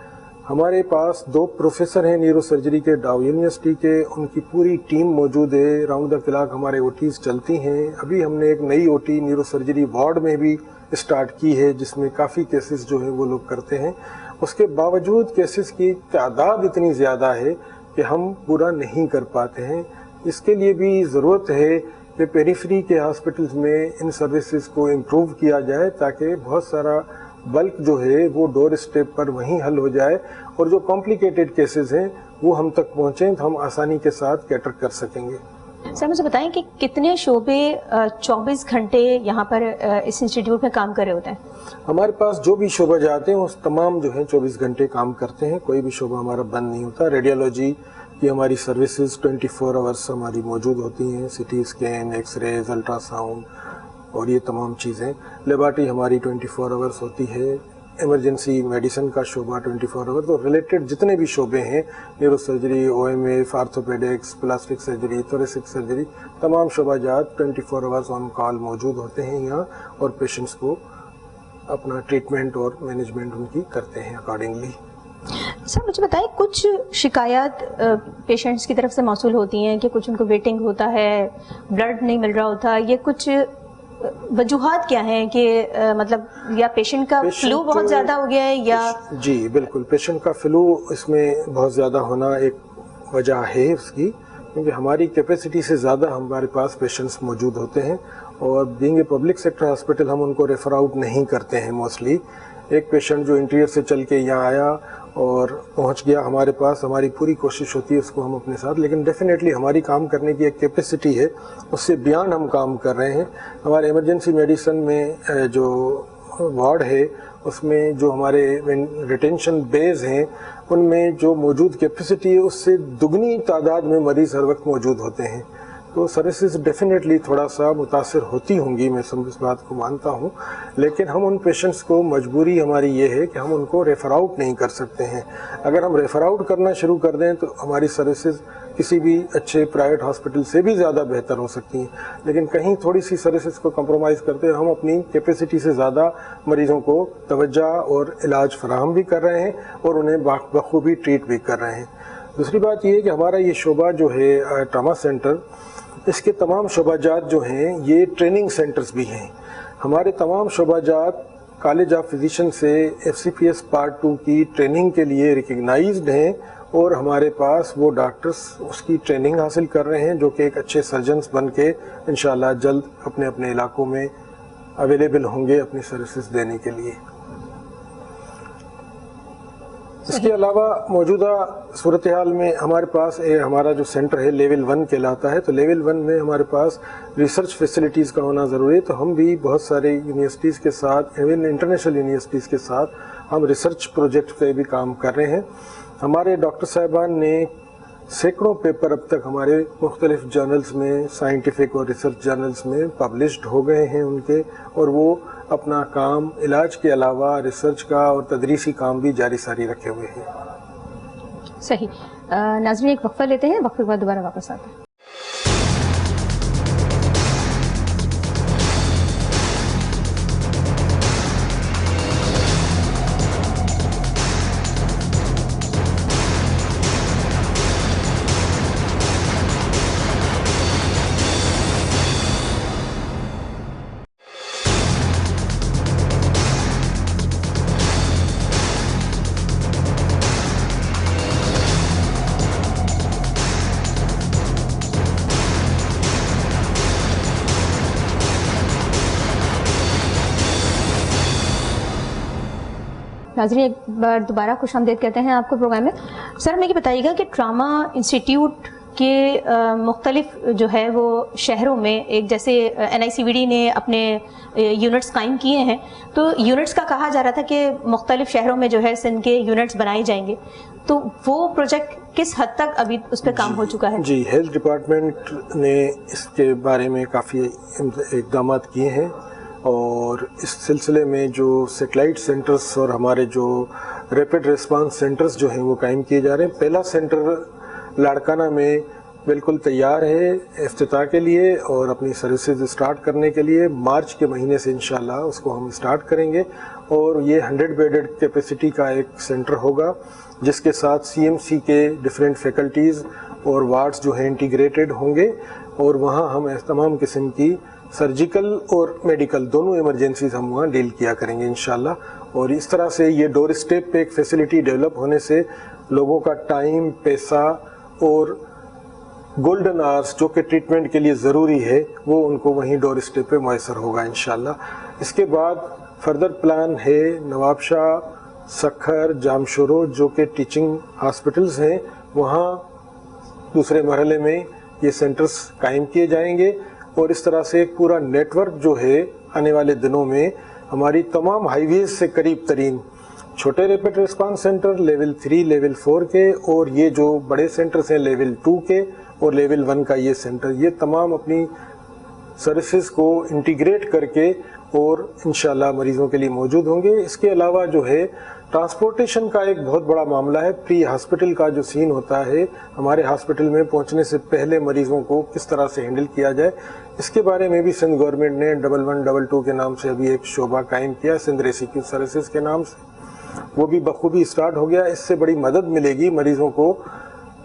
हमारे पास 2 प्रोफेसर हैं न्यूरो सर्जरी के डाउ यूनिवर्सिटी के, उनकी पूरी टीम मौजूद है। राउंड द क्लॉक हमारे OTs चलती हैं। अभी हमने एक नई OT न्यूरो सर्जरी वार्ड में भी स्टार्ट की है, जिसमें काफ़ी केसेस जो है वो लोग करते हैं। उसके बावजूद केसेस की तादाद इतनी ज़्यादा है कि हम पूरा नहीं कर पाते हैं। इसके लिए भी ज़रूरत है कि पेरिफेरी के हॉस्पिटल्स में इन सर्विसेज को इम्प्रूव किया जाए, ताकि बहुत सारा बल्क जो है वो डोर स्टेप पर वहीं हल हो जाए, और जो कॉम्प्लिकेटेड केसेस हैं वो हम तक पहुँचें तो हम आसानी के साथ कैटर कर सकेंगे। सर, मुझे बताएं कि कितने शोबे 24 घंटे यहाँ पर इस इंस्टीट्यूट में काम कर रहे होते हैं? हमारे पास जो भी शोबा जाते हैं उस तमाम जो है 24 घंटे काम करते हैं, कोई भी शोबा हमारा बंद नहीं होता। रेडियोलॉजी कि हमारी सर्विसेज 24 आवर्स हमारी मौजूद होती हैं, सिटी स्कैन, एक्सरेज, अल्ट्रासाउंड और ये तमाम चीज़ें। लेबॉर्ट्री हमारी 24 आवर्स होती है, इमरजेंसी मेडिसिन का शोबा 24 आवर, तो रिलेटेड जितने भी शोबे हैं, neuro surgery, OMF, orthopaedics, plastic surgery, thoracic surgery, तमाम शोबाजात 24 आवर्स ऑन कॉल मौजूद होते हैं यहाँ, और पेशेंट्स को अपना ट्रीटमेंट और मैनेजमेंट उनकी करते हैं अकॉर्डिंगली। सर मुझे बताएं, कुछ शिकायत पेशेंट्स की तरफ से मौसूल होती हैं कि कुछ उनको वेटिंग होता है, ब्लड नहीं मिल रहा होता, ये कुछ वजूहात क्या हैं कि मतलब या पेशेंट का फ्लू बहुत ज़्यादा हो गया है या? जी बिल्कुल, पेशेंट का फ्लू इसमें बहुत ज़्यादा होना एक वजह है उसकी, क्योंकि हमारी कैपेसिटी से ज़्यादा हमारे पास पेशेंट्स मौजूद होते हैं, और being a public sector hospital हम उनको रेफर आउट नहीं करते हैं मोस्टली। एक पेशेंट जो इंटीरियर से चल के यहाँ आया और पहुँच गया हमारे पास, हमारी पूरी कोशिश होती है उसको हम अपने साथ, लेकिन डेफिनेटली हमारी काम करने की एक कैपेसिटी है, उससे बियॉन्ड हम काम कर रहे हैं। हमारे इमरजेंसी मेडिसिन में जो वार्ड है उसमें जो हमारे रिटेंशन बेज हैं उनमें जो मौजूद कैपेसिटी है उससे दुगनी तादाद में मरीज़ हर वक्त मौजूद होते हैं, तो सर्विसेज डेफिनेटली थोड़ा सा मुतासर होती होंगी, मैं इस बात को मानता हूँ, लेकिन हम उन पेशेंट्स को, मजबूरी हमारी ये है कि हम उनको रेफर आउट नहीं कर सकते हैं। अगर हम रेफर आउट करना शुरू कर दें तो हमारी सर्विसेज किसी भी अच्छे प्राइवेट हॉस्पिटल से भी ज़्यादा बेहतर हो सकती हैं, लेकिन कहीं थोड़ी सी सर्विसेज को कंप्रोमाइज़ करते हैं, हम अपनी कैपेसिटी से ज़्यादा मरीज़ों को तवज्जो और इलाज फराहम भी कर रहे हैं और उन्हें बखूबी ट्रीट भी कर रहे हैं। दूसरी बात ये है कि हमारा ये शोबा जो है ट्रामा सेंटर, इसके तमाम शोबाजात जो हैं ये ट्रेनिंग सेंटर्स भी हैं। हमारे तमाम शोबाजात कॉलेज ऑफ फिजिशियन से FCPS पार्ट 2 की ट्रेनिंग के लिए रिकग्नाइज्ड हैं, और हमारे पास वो डॉक्टर्स उसकी ट्रेनिंग हासिल कर रहे हैं जो कि एक अच्छे सर्जन्स बन के इंशाल्लाह जल्द अपने अपने इलाकों में अवेलेबल होंगे अपनी सर्विसेज देने के लिए। इसके अलावा मौजूदा सूरत हाल में हमारे पास हमारा जो सेंटर है लेवल 1 कहलाता है, तो लेवल 1 में हमारे पास रिसर्च फैसिलिटीज़ का होना ज़रूरी है, तो हम भी बहुत सारे यूनिवर्सिटीज़ के साथ, इवन इंटरनेशनल यूनिवर्सिटीज़ के साथ हम रिसर्च प्रोजेक्ट पे भी काम कर रहे हैं। हमारे डॉक्टर साहिबान ने सैकड़ों पेपर अब तक हमारे मुख्तलिफ जर्नल्स में, साइंटिफिक और रिसर्च जर्नल्स में पब्लिश्ड हो गए हैं उनके, और वो अपना काम इलाज के अलावा रिसर्च का और तदरीसी काम भी जारी सारी रखे हुए हैं। सही। नाज़रीन एक वक्फा लेते हैं, वक्फे के बाद दोबारा वापस आते हैं। नाज़रीन एक बार दोबारा खुशामदीद कहते हैं आपको प्रोग्राम में। सर हमें ये बताइएगा कि ट्रामा इंस्टीट्यूट के मुख्तलिफ जो है वो शहरों में, एक जैसे NICVD ने अपने यूनिट्स कायम किए हैं, तो यूनिट्स का कहा जा रहा था कि मुख्तलिफ शहरों में जो है सिंध के यूनिट्स बनाए जाएंगे, तो वो प्रोजेक्ट किस हद तक अभी उस पर काम हो चुका है? जी, हेल्थ डिपार्टमेंट ने इसके बारे में काफ़ी इक़दाम किए हैं, और इस सिलसिले में जो सेटेलाइट सेंटर्स और हमारे जो रैपिड रिस्पांस सेंटर्स जो हैं वो कायम किए जा रहे हैं। पहला सेंटर लाड़काना में बिल्कुल तैयार है इफ्तिताह के लिए और अपनी सर्विसेज स्टार्ट करने के लिए। मार्च के महीने से इंशाल्लाह उसको हम स्टार्ट करेंगे, और ये 100 बेडेड कैपेसिटी का एक सेंटर होगा, जिसके साथ CMC के डिफरेंट फैकल्टीज़ और वार्ड्स जो हैं इंटीग्रेटेड होंगे, और वहाँ हम तमाम किस्म की सर्जिकल और मेडिकल दोनों इमरजेंसीज हम वहाँ डील किया करेंगे इंशाल्लाह। और इस तरह से ये डोर स्टेप पे एक फैसिलिटी डेवलप होने से लोगों का टाइम, पैसा और गोल्डन आवर्स जो कि ट्रीटमेंट के लिए ज़रूरी है वो उनको वहीं डोर स्टेप पे मैसर होगा इंशाल्लाह। इसके बाद फर्दर प्लान है नवाबशाह, सखर, जामशोरो जो कि टीचिंग हॉस्पिटल्स हैं, वहाँ दूसरे मरहले में ये सेंटर्स कायम किए जाएंगे, और इस तरह से एक पूरा नेटवर्क जो है आने वाले दिनों में हमारी तमाम हाईवेज से करीब तरीन छोटे rapid response centre level 3 level 4 के, और ये जो बड़े सेंटर्स हैं लेवल 2 के और लेवल 1 का ये सेंटर, ये तमाम अपनी सर्विसेज को इंटीग्रेट करके और इंशाल्लाह मरीजों के लिए मौजूद होंगे। इसके अलावा जो है ट्रांसपोर्टेशन का एक बहुत बड़ा मामला है। प्री हॉस्पिटल का जो सीन होता है, हमारे हॉस्पिटल में पहुंचने से पहले मरीजों को किस तरह से हैंडल किया जाए, इसके बारे में भी सिंध गवर्नमेंट ने 1122 के नाम से अभी एक शोबा कायम किया, सिंध रेस्क्यू सर्विसेज के नाम से। वो भी बखूबी स्टार्ट हो गया। इससे बड़ी मदद मिलेगी मरीजों को।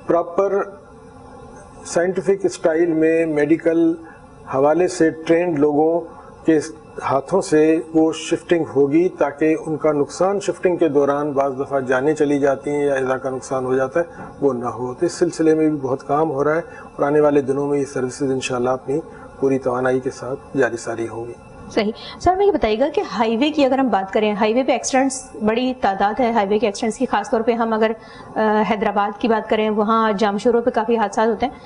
प्रॉपर साइंटिफिक स्टाइल में मेडिकल हवाले से ट्रेंड लोगों के हाथों से वो शिफ्टिंग होगी, ताकि उनका नुकसान शिफ्टिंग के दौरान बाज़ दफ़ा जानें चली जाती हैं या इज़ा का नुकसान हो जाता है, वो ना हो। तो इस सिलसिले में भी बहुत काम हो रहा है और आने वाले दिनों में ये सर्विसेज इंशाल्लाह अपनी पूरी तवानाई के साथ जारी सारी होंगी। सही। सर मैं ये बताइएगा कि हाईवे की अगर हम बात करें, हाईवे पे एक्सीडेंट्स बड़ी तादाद है हाईवे के एक्सीडेंट्स की, खासतौर पे हम अगर हैदराबाद की बात करें, वहाँ जामशोरों पे काफ़ी हादसा होते हैं।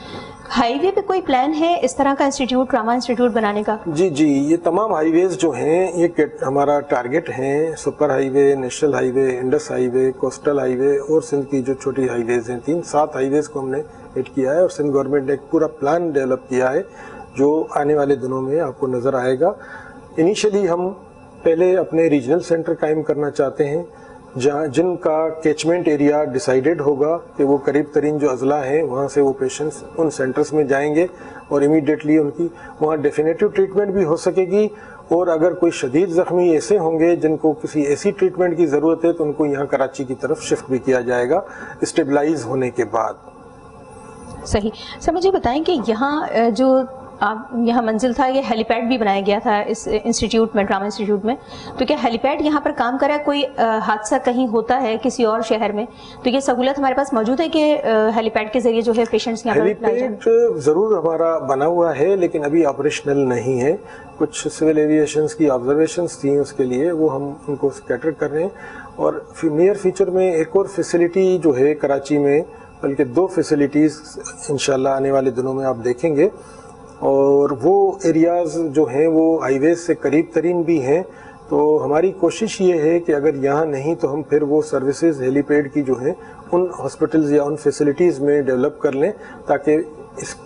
हाईवे पे कोई प्लान है इस तरह का इंस्टीट्यूट, ट्रामा इंस्टीट्यूट बनाने का? जी जी, ये तमाम हाईवेज जो हैं ये हमारा टारगेट हैं। Super highway, national highway, Indus highway, coastal highway और सिंध की जो छोटी हाईवेज हैं, 7 हाईवेज को हमने एड किया है और सिंध गवर्नमेंट ने एक पूरा प्लान डेवलप किया है जो आने वाले दिनों में आपको नज़र आएगा। इनिशियली हम पहले अपने रीजनल सेंटर कायम करना चाहते हैं, जहाँ जिनका कैचमेंट एरिया डिसाइडेड होगा कि वो करीब तरीन जो अजला हैं वहाँ से वो पेशेंट्स उन सेंटर्स में जाएंगे और इमीडिएटली उनकी वहाँ डेफिनेटिव ट्रीटमेंट भी हो सकेगी। और अगर कोई शदीद ज़ख्मी ऐसे होंगे जिनको किसी ऐसी ट्रीटमेंट की ज़रूरत है तो उनको यहाँ कराची की तरफ शिफ्ट भी किया जाएगा स्टेबलाइज होने के बाद। सही। सर मुझे बताएं कि यहाँ जो आप यहाँ मंजिल था, ये हेलीपैड भी बनाया गया था इस इंस्टीट्यूट में, ट्रामा इंस्टीट्यूट में, तो क्या हेलीपैड यहाँ पर काम कर रहा है? कोई हादसा कहीं होता है किसी और शहर में तो ये सहूलत हमारे पास मौजूद है कि हेलीपैड के जरिए जो है पेशेंट्स यहाँ पर हेलीपैड ज़रूर हमारा बना हुआ है लेकिन अभी ऑपरेशनल नहीं है। कुछ सिविल एविएशन की ऑब्जर्वेशंस थी उसके लिए, वो हम उनको कैटर कर रहे हैं। और नियर फ्यूचर में एक और फैसिलिटी जो है कराची में, बल्कि 2 फैसिलिटीज़ इंशाल्लाह आने वाले दिनों में आप देखेंगे, और वो एरियाज़ जो हैं वो हाईवेज से करीब तरीन भी हैं। तो हमारी कोशिश ये है कि अगर यहाँ नहीं तो हम फिर वो सर्विसेज हेलीपैड की जो हैं उन हॉस्पिटल्स या उन फैसिलिटीज़ में डेवलप कर लें, ताकि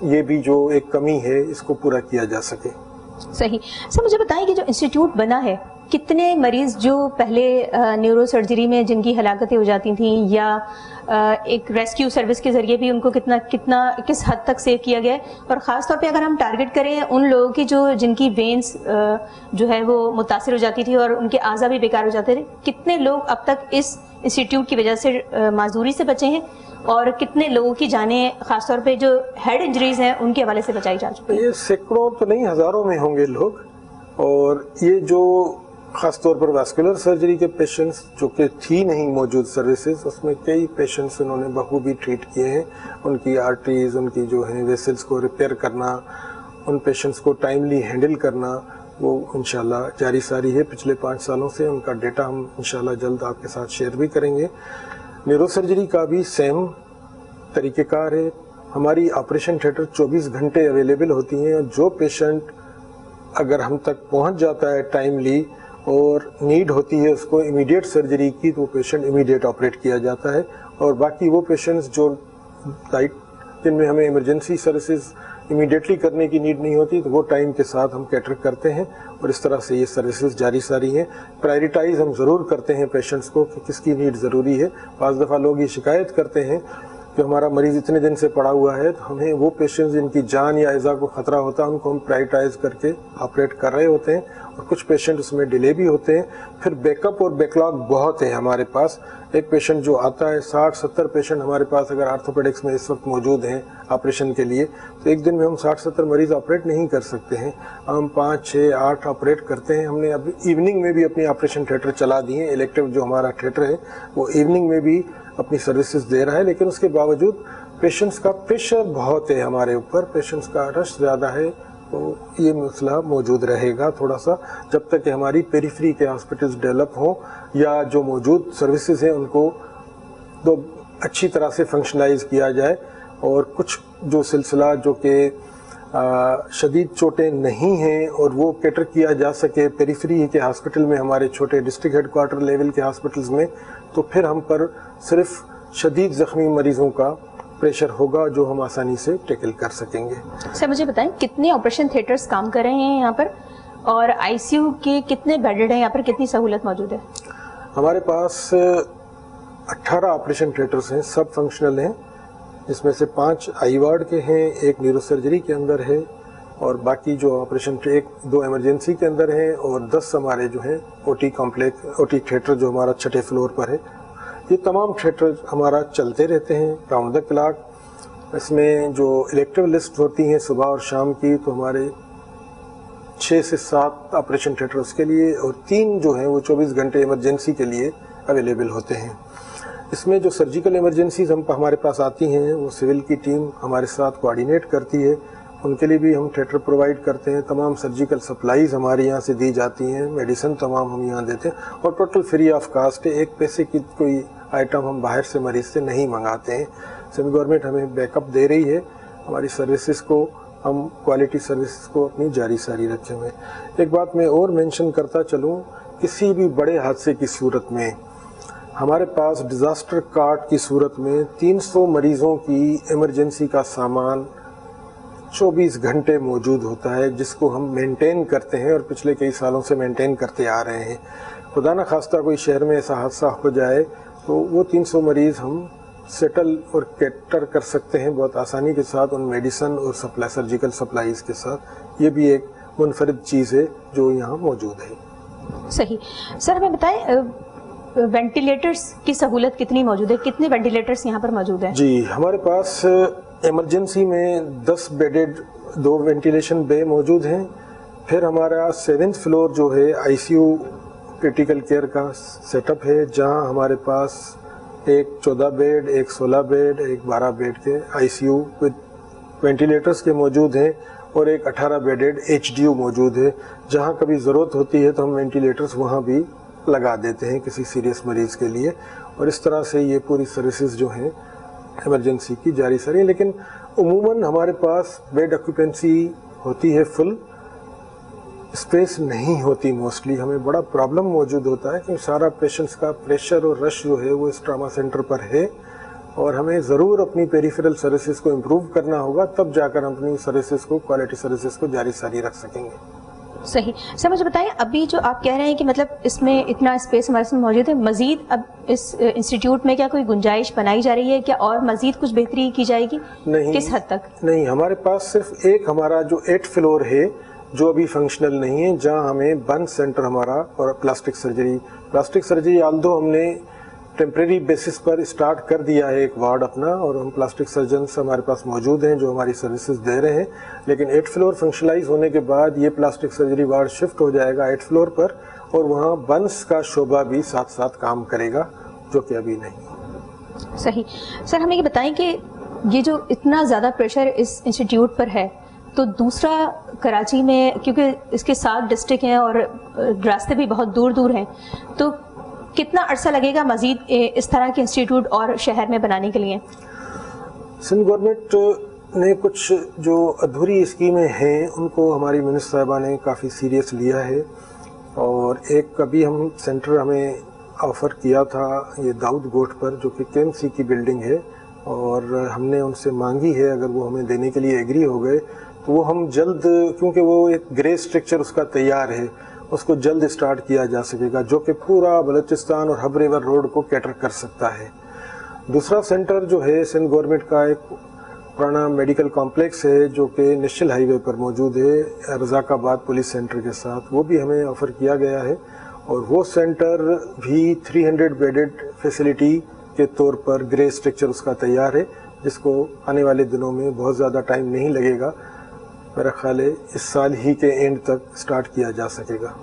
ये भी जो एक कमी है इसको पूरा किया जा सके। सही। सर मुझे बताएं कि जो इंस्टीट्यूट बना है, कितने मरीज जो पहले न्यूरो सर्जरी में जिनकी हलाकतें हो जाती थी या एक रेस्क्यू सर्विस के जरिए भी उनको किस हद तक सेव किया गया है, और ख़ास तौर पे अगर हम टारगेट करें उन लोगों की जिनकी वेन्स जो है वो मुतासिर हो जाती थी और उनके आज़ा भी बेकार हो जाते थे, कितने लोग अब तक इस इंस्टीट्यूट की वजह से माजूरी से बचे हैं और कितने लोगों की जानें खासतौर पे जो हेड इंजरीज हैं उनके हवाले से बचाई जा चुकी है? ये सैकड़ों तो नहीं, हज़ारों में होंगे लोग। और ये जो ख़ासतौर पर वास्कुलर सर्जरी के पेशेंट्स जो कि थी नहीं मौजूद सर्विसेज, उसमें कई पेशेंट्स उन्होंने बखूबी ट्रीट किए हैं। उनकी आर्टरीज, उनकी जो है वेसल्स को रिपेयर करना, उन पेशेंट्स को टाइमली हैंडल करना, वो इंशाल्लाह जारी सारी है पिछले 5 सालों से। उनका डेटा हम इंशाल्लाह जल्द आपके साथ शेयर भी करेंगे। न्यूरो सर्जरी का भी सेम तरीक़ेकार है। हमारी ऑपरेशन थिएटर 24 घंटे अवेलेबल होती हैं। जो पेशेंट अगर हम तक पहुंच जाता है टाइमली और नीड होती है उसको इमीडिएट सर्जरी की, तो पेशेंट इमीडिएट ऑपरेट किया जाता है। और बाकी वो पेशेंट्स जो जिनमें हमें इमरजेंसी सर्विसेज इमीडिएटली करने की नीड नहीं होती, तो वो टाइम के साथ हम कैटर करते हैं और इस तरह से ये सर्विसेज जारी सारी हैं। प्रायोरिटाइज हम ज़रूर करते हैं पेशेंट्स को कि किसकी नीड ज़रूरी है। बाज़ दफ़ा लोग ये शिकायत करते हैं कि हमारा मरीज़ इतने दिन से पड़ा हुआ है, तो हमें वो पेशेंट्स जिनकी जान या इज़ा को ख़तरा होता है उनको हम प्रायोरिटाइज करके ऑपरेट कर रहे होते हैं। और कुछ पेशेंट उसमें डिले भी होते हैं। फिर बैकअप और बैकलॉग बहुत है हमारे पास। एक पेशेंट जो आता है, 60-70 पेशेंट हमारे पास अगर आर्थोपेडिक्स में इस वक्त मौजूद हैं ऑपरेशन के लिए, तो एक दिन में हम 60-70 मरीज़ ऑपरेट नहीं कर सकते हैं। हम 5, 6, 8 ऑपरेट करते हैं। हमने अभी इवनिंग में भी अपनी ऑपरेशन थिएटर चला दी है। इलेक्टिव जो हमारा थिएटर है वो इवनिंग में भी अपनी सर्विसेज दे रहा है। लेकिन उसके बावजूद पेशेंट्स का प्रेशर बहुत है हमारे ऊपर, पेशेंट्स का रश ज़्यादा है, तो ये मसला मौजूद रहेगा थोड़ा सा, जब तक कि हमारी पेरिफेरी के हॉस्पिटल्स डेवलप हों या जो मौजूद सर्विसेज हैं उनको तो अच्छी तरह से फंक्शनलाइज किया जाए। और कुछ जो सिलसिला जो कि शदीद चोटें नहीं हैं और वो कैटर किया जा सके पेरिफेरी के हॉस्पिटल में, हमारे छोटे डिस्ट्रिक्ट हेडक्वार्टर लेवल के हॉस्पिटल्स में, तो फिर हम पर सिर्फ शदीद ज़ख्मी मरीज़ों का प्रेशर होगा जो हम आसानी से टैकल कर सकेंगे। सर मुझे बताएं कितने ऑपरेशन थिएटर्स काम कर रहे हैं यहाँ पर, और आईसीयू के कितने बेडेड हैं यहाँ पर, कितनी सहूलत मौजूद है? हमारे पास 18 ऑपरेशन थिएटर्स हैं, सब फंक्शनल हैं, जिसमें से 5 आई वार्ड के हैं, एक न्यूरो सर्जरी के अंदर है, और बाकी जो ऑपरेशन 1-2 इमरजेंसी के अंदर हैं, और 10 हमारे जो हैं ओटी कॉम्प्लेक्स, ओटी थिएटर जो हमारा 6ठे फ्लोर पर है। ये तमाम थिएटर हमारा चलते रहते हैं राउंड द क्लॉक। इसमें जो इलेक्टिव लिस्ट होती हैं सुबह और शाम की, तो हमारे 6 से 7 ऑपरेशन थिएटर उसके लिए, और 3 जो हैं वो 24 घंटे इमरजेंसी के लिए अवेलेबल होते हैं। इसमें जो सर्जिकल इमरजेंसीज हमारे पास आती हैं, वो सिविल की टीम हमारे साथ कोऑर्डिनेट करती है, उनके लिए भी हम थिएटर प्रोवाइड करते हैं। तमाम सर्जिकल सप्लाईज हमारे यहाँ से दी जाती हैं, मेडिसिन तमाम हम यहाँ देते हैं, और टोटल फ्री ऑफ कास्ट है। 1 पैसे की कोई आइटम हम बाहर से मरीज से नहीं मंगाते हैं। सेंट्रल गवर्नमेंट हमें बैकअप दे रही है, हमारी सर्विसेज को, हम क्वालिटी सर्विसेज को अपनी जारी सारी रखे हुए। एक बात मैं और मेंशन करता चलूँ, किसी भी बड़े हादसे की सूरत में हमारे पास डिज़ास्टर कार्ड की सूरत में 300 मरीज़ों की इमरजेंसी का सामान 24 घंटे मौजूद होता है, जिसको हम मेंटेन करते हैं और पिछले कई सालों से मेंटेन करते आ रहे हैं। खुदा न खास्ता कोई शहर में ऐसा हादसा हो जाए तो वो 300 मरीज़ हम सेटल और कैटर कर सकते हैं बहुत आसानी के साथ, उन मेडिसिन और सप्लाई सर्जिकल सप्लाईज के साथ। ये भी एक मुनफरिद चीज़ है जो यहाँ मौजूद है। सही। सर हमें बताएं वेंटिलेटर्स की सहूलत कितनी मौजूद है, कितने वेंटिलेटर्स यहाँ पर मौजूद हैं? जी, हमारे पास इमरजेंसी में 10 बेडेड 2 वेंटिलेशन बे मौजूद हैं। फिर हमारा 7th फ्लोर जो है आईसीयू क्रिटिकल केयर का सेटअप है, जहाँ हमारे पास एक 14 बेड, एक 16 बेड, एक 12 बेड के आईसीयू विद वेंटिलेटर्स के मौजूद हैं, और एक 18 बेडेड एचडीयू मौजूद है, जहाँ कभी ज़रूरत होती है तो हम वेंटिलेटर्स वहाँ भी लगा देते हैं किसी सीरियस मरीज़ के लिए। और इस तरह से ये पूरी सर्विसेज जो हैं इमरजेंसी की जारी सारी है। लेकिन उमूमन हमारे पास बेड ऑक्यूपेंसी होती है फुल, स्पेस नहीं होती मोस्टली। हमें बड़ा प्रॉब्लम मौजूद होता है कि सारा पेशेंट्स का प्रेशर और रश जो है वो इस ट्रामा सेंटर पर है, और हमें ज़रूर अपनी पेरिफेरल सर्विसेज को इम्प्रूव करना होगा, तब जाकर हम अपनी सर्विसेज को, क्वालिटी सर्विसेज को जारी सारी रख सकेंगे। सही। सर मुझे बताएं, अभी जो आप कह रहे हैं कि मतलब इसमें इतना स्पेस हमारे साथ मौजूद है, मजीद अब इस इंस्टीट्यूट में क्या कोई गुंजाइश बनाई जा रही है क्या, और मजीद कुछ बेहतरी की जाएगी? नहीं, किस हद तक? नहीं, हमारे पास सिर्फ एक हमारा जो 8th फ्लोर है जो अभी फंक्शनल नहीं है, जहां हमें बर्न सेंटर हमारा और प्लास्टिक सर्जरी आल्दो हमने टेम्परेरी बेसिस पर स्टार्ट कर दिया है एक वार्ड अपना, और हम प्लास्टिक सर्जन्स हमारे पास मौजूद हैं जो हमारी सर्विसेज दे रहे हैं। लेकिन 8th फ्लोर फंक्शनलाइज होने के बाद ये प्लास्टिक सर्जरी वार्ड शिफ्ट हो जाएगा 8th फ्लोर पर, और वहाँ बर्न्स का शोबा भी साथ साथ काम करेगा, जो कि अभी नहीं। सही। सर हमें ये बताएं कि ये जो इतना ज़्यादा प्रेशर इस इंस्टीट्यूट पर है, तो दूसरा कराची में, क्योंकि इसके 7 डिस्ट्रिक्ट हैं और रास्ते भी बहुत दूर दूर हैं, तो कितना अरसा लगेगा मजीद इस तरह के इंस्टीट्यूट और शहर में बनाने के लिए? सिंध गवर्नमेंट ने कुछ जो अधूरी स्कीमें हैं उनको हमारी मिनिस्टर साहिबा ने काफ़ी सीरियस लिया है, और एक अभी हम सेंटर हमें ऑफ़र किया था ये दाऊद गोट पर, जो कि केएमसी की बिल्डिंग है, और हमने उनसे मांगी है, अगर वो हमें देने के लिए एग्री हो गए तो वो हम जल्द, क्योंकि वो एक ग्रे स्ट्रक्चर उसका तैयार है, उसको जल्द स्टार्ट किया जा सकेगा, जो कि पूरा बलोचिस्तान और हब रिवर रोड को कैटर कर सकता है। दूसरा सेंटर जो है सिंध गवर्नमेंट का एक पुराना मेडिकल कॉम्प्लेक्स है जो कि नेशनल हाईवे पर मौजूद है रज़ाकाबाद पुलिस सेंटर के साथ, वो भी हमें ऑफ़र किया गया है, और वो सेंटर भी 300 बेडेड फैसिलिटी के तौर पर ग्रे स्ट्रक्चर उसका तैयार है, जिसको आने वाले दिनों में बहुत ज़्यादा टाइम नहीं लगेगा, मेरा ख्याल है इस साल ही के एंड तक स्टार्ट किया जा सकेगा।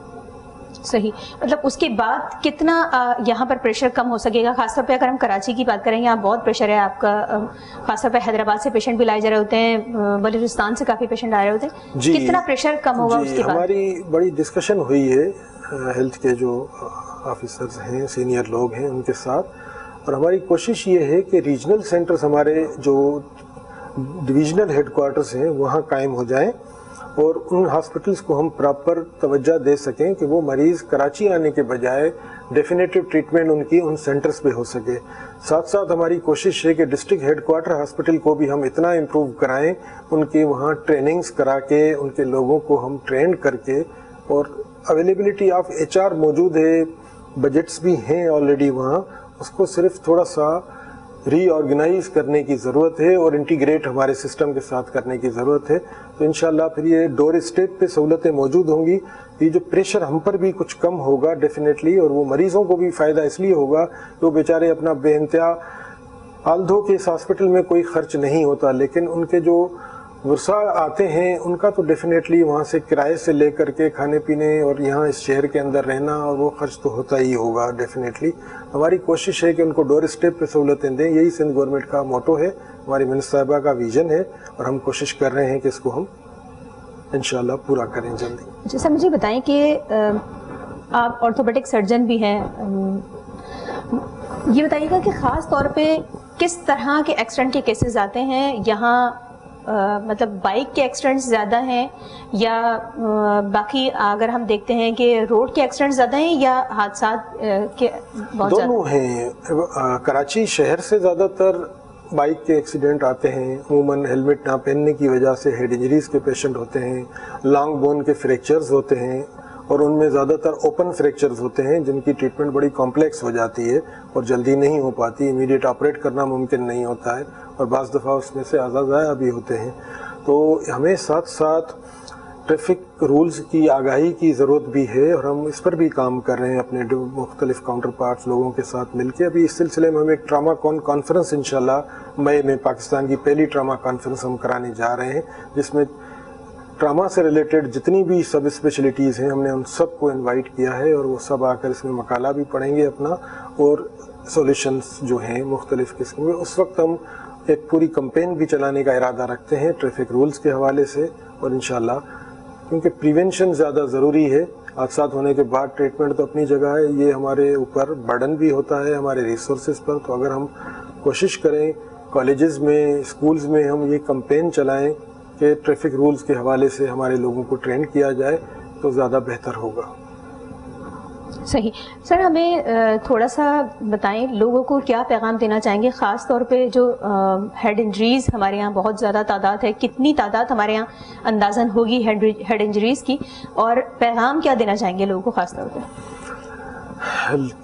सही। मतलब उसके बाद कितना यहाँ पर प्रेशर कम हो सकेगा? खासतौर पे अगर हम कराची की बात करें, यहाँ बहुत प्रेशर है आपका, खासतौर पे हैदराबाद से पेशेंट भी लाए जा रहे होते हैं, बलूचिस्तान से काफ़ी पेशेंट आ रहे होते हैं, कितना प्रेशर कम होगा उसके बाद? हमारी बड़ी डिस्कशन हुई है हेल्थ के जो ऑफिसर्स हैं, सीनियर लोग हैं, उनके साथ, और हमारी कोशिश ये है कि रीजनल सेंटर्स हमारे जो डिविजनल हेडक्वार्टर्स हैं वहाँ कायम हो जाएं और उन हॉस्पिटल्स को हम प्रॉपर तवज्जो दे सकें कि वो मरीज़ कराची आने के बजाय डेफिनेटिव ट्रीटमेंट उनकी उन सेंटर्स पे हो सके। साथ साथ हमारी कोशिश है कि डिस्ट्रिक्ट हेडक्वार्टर हॉस्पिटल को भी हम इतना इम्प्रूव कराएं, उनके वहाँ ट्रेनिंग्स करा के उनके लोगों को हम ट्रेन करके, और अवेलेबिलिटी ऑफ HR मौजूद है, बजट्स भी हैं ऑलरेडी वहाँ, उसको सिर्फ थोड़ा सा रीऑर्गेनाइज करने की ज़रूरत है और इंटीग्रेट हमारे सिस्टम के साथ करने की ज़रूरत है। तो इंशाल्लाह फिर ये डोर स्टेप पे सहूलतें मौजूद होंगी, ये जो प्रेशर हम पर भी कुछ कम होगा डेफिनेटली, और वो मरीज़ों को भी फ़ायदा इसलिए होगा कि वो बेचारे अपना बेइंतहा, आल्धो के इस हॉस्पिटल में कोई ख़र्च नहीं होता, लेकिन उनके जो वर्षा आते हैं उनका तो डेफिनेटली वहाँ से किराए से लेकर के खाने पीने और यहाँ इस शहर के अंदर रहना, और वो खर्च तो होता ही होगा डेफिनेटली। हमारी कोशिश है कि उनको डोर स्टेप पे सहूलतें दें, यही सिंध गवर्नमेंट का मोटो है, हमारी मिनिस्टर साहिबा का विजन है, और हम कोशिश कर रहे हैं कि इसको हम इंशाल्लाह पूरा करें जल्दी। जैसा मुझे बताएं कि आप ऑर्थोपेडिक सर्जन भी हैं, ये बताइएगा कि ख़ास तौर पे किस तरह के एक्सीडेंट के केसेस आते हैं यहाँ, मतलब बाइक के एक्सीडेंट्स ज़्यादा हैं या बाकी अगर हम देखते हैं कि रोड के एक्सीडेंट्स ज़्यादा हैं या हादसा के बहुत दोनों हैं। कराची शहर से ज़्यादातर बाइक के एक्सीडेंट आते हैं, अमूमन हेलमेट ना पहनने की वजह से हेड इंजरीज़ के पेशेंट होते हैं, लॉन्ग बोन के फ्रैक्चर्स होते हैं, और उनमें ज़्यादातर ओपन फ्रैक्चर्स होते हैं जिनकी ट्रीटमेंट बड़ी कॉम्प्लेक्स हो जाती है और जल्दी नहीं हो पाती, इमीडिएट ऑपरेट करना मुमकिन नहीं होता है, और बाज़ दफ़ा उसमें से आज़ाज़ाया भी होते हैं। तो हमें साथ साथ ट्रैफिक रूल्स की आगाही की ज़रूरत भी है, और हम इस पर भी काम कर रहे हैं अपने मुख्तलिफ काउंटर पार्ट्स लोगों के साथ मिलकर। अभी इस सिलसिले में हम एक ट्रामा कॉन्फ्रेंस इंशाल्लाह मई में, पाकिस्तान की पहली ट्रामा कॉन्फ्रेंस हम कराने जा रहे हैं, जिसमें ट्रामा से रिलेटेड जितनी भी सब स्पेशलिटीज़ हैं हमने उन सब को इनवाइट किया है, और वो सब आकर इसमें मकाला भी पढ़ेंगे अपना, और सॉल्यूशंस जो हैं मुख्तलिफ किस्म के। उस वक्त हम एक पूरी कैंपेन भी चलाने का इरादा रखते हैं ट्रैफिक रूल्स के हवाले से, और इंशाल्लाह क्योंकि प्रिवेंशन ज़्यादा ज़रूरी है, हादसात होने के बाद ट्रीटमेंट तो अपनी जगह है, ये हमारे ऊपर बर्डन भी होता है हमारे रिसोर्सेज पर। तो अगर हम कोशिश करें कॉलेजेस में, स्कूल्स में हम ये कैंपेन चलाएं कि ट्रैफिक रूल्स के हवाले से हमारे लोगों को ट्रेन किया जाए तो ज़्यादा बेहतर होगा। सही। सर हमें थोड़ा सा बताएं, लोगों को क्या पैगाम देना चाहेंगे, ख़ास तौर पे जो हेड इंजरीज़ हमारे यहाँ बहुत ज़्यादा तादाद है, कितनी तादाद हमारे यहाँ अंदाज़न होगी हेड इंजरीज़ की, और पैगाम क्या देना चाहेंगे लोगों को ख़ास तौर पे?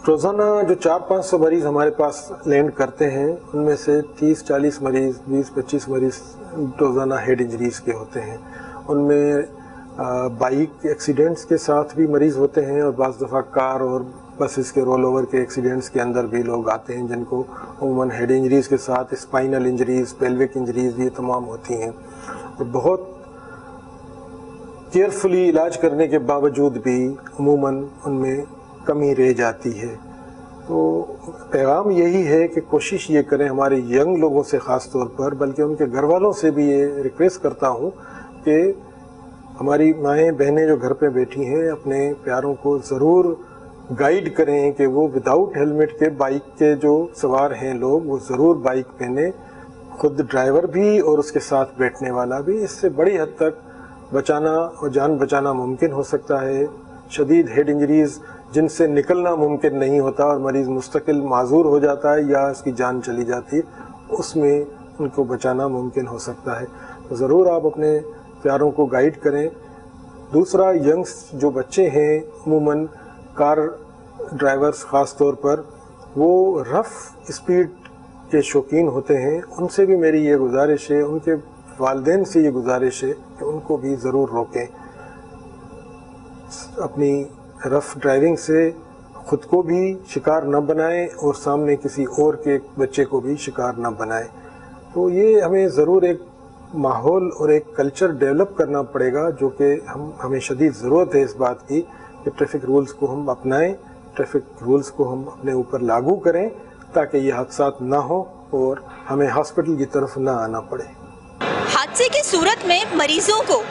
रोज़ाना जो 400-500 मरीज़ हमारे पास लैंड करते हैं, उनमें से 30-40 मरीज़, 20-25 मरीज़ रोज़ाना हेड इंजरीज़ के होते हैं। उनमें बाइक एक्सीडेंट्स के साथ भी मरीज़ होते हैं, और बाज़ दफ़ा कार और बसेस के रोल ओवर के एक्सीडेंट्स के अंदर भी लोग आते हैं जिनको अमूमन हेड इंजरीज़ के साथ स्पाइनल इंजरीज़, पेल्विक इंजरीज़ ये तमाम होती हैं, और बहुत केयरफुली इलाज करने के बावजूद भी अमूमन उनमें कमी रह जाती है। तो पैगाम यही है कि कोशिश ये करें हमारे यंग लोगों से ख़ास तौर पर, बल्कि उनके घर वालों से भी ये रिक्वेस्ट करता हूँ कि हमारी माएँ बहनें जो घर पे बैठी हैं अपने प्यारों को ज़रूर गाइड करें कि वो विदाउट हेलमेट के बाइक के जो सवार हैं लोग, वो ज़रूर बाइक पहने, खुद ड्राइवर भी और उसके साथ बैठने वाला भी। इससे बड़ी हद तक बचाना और जान बचाना मुमकिन हो सकता है। शदीद हेड इंजरीज़ जिनसे निकलना मुमकिन नहीं होता और मरीज़ मुस्तकिल माजूर हो जाता है या उसकी जान चली जाती है, उसमें उनको बचाना मुमकिन हो सकता है। तो ज़रूर आप अपने प्यारों को गाइड करें। दूसरा, यंग्स जो बच्चे हैं, अमूमन कार ड्राइवर्स ख़ास तौर पर, वो रफ़ स्पीड के शौकीन होते हैं, उनसे भी मेरी ये गुजारिश है, उनके वालिदैन से ये गुजारिश है कि उनको भी ज़रूर रोकें। अपनी रफ़ ड्राइविंग से ख़ुद को भी शिकार न बनाएं और सामने किसी और के बच्चे को भी शिकार न बनाएं। तो ये हमें ज़रूर एक माहौल और एक कल्चर डेवलप करना पड़ेगा, जो कि हमें शदीद ज़रूरत है इस बात की कि ट्रैफिक रूल्स को हम अपनाएं, ट्रैफिक रूल्स को हम अपने ऊपर लागू करें, ताकि ये हादसात ना हो और हमें हॉस्पिटल की तरफ ना आना पड़े। हादसे की सूरत में मरीजों को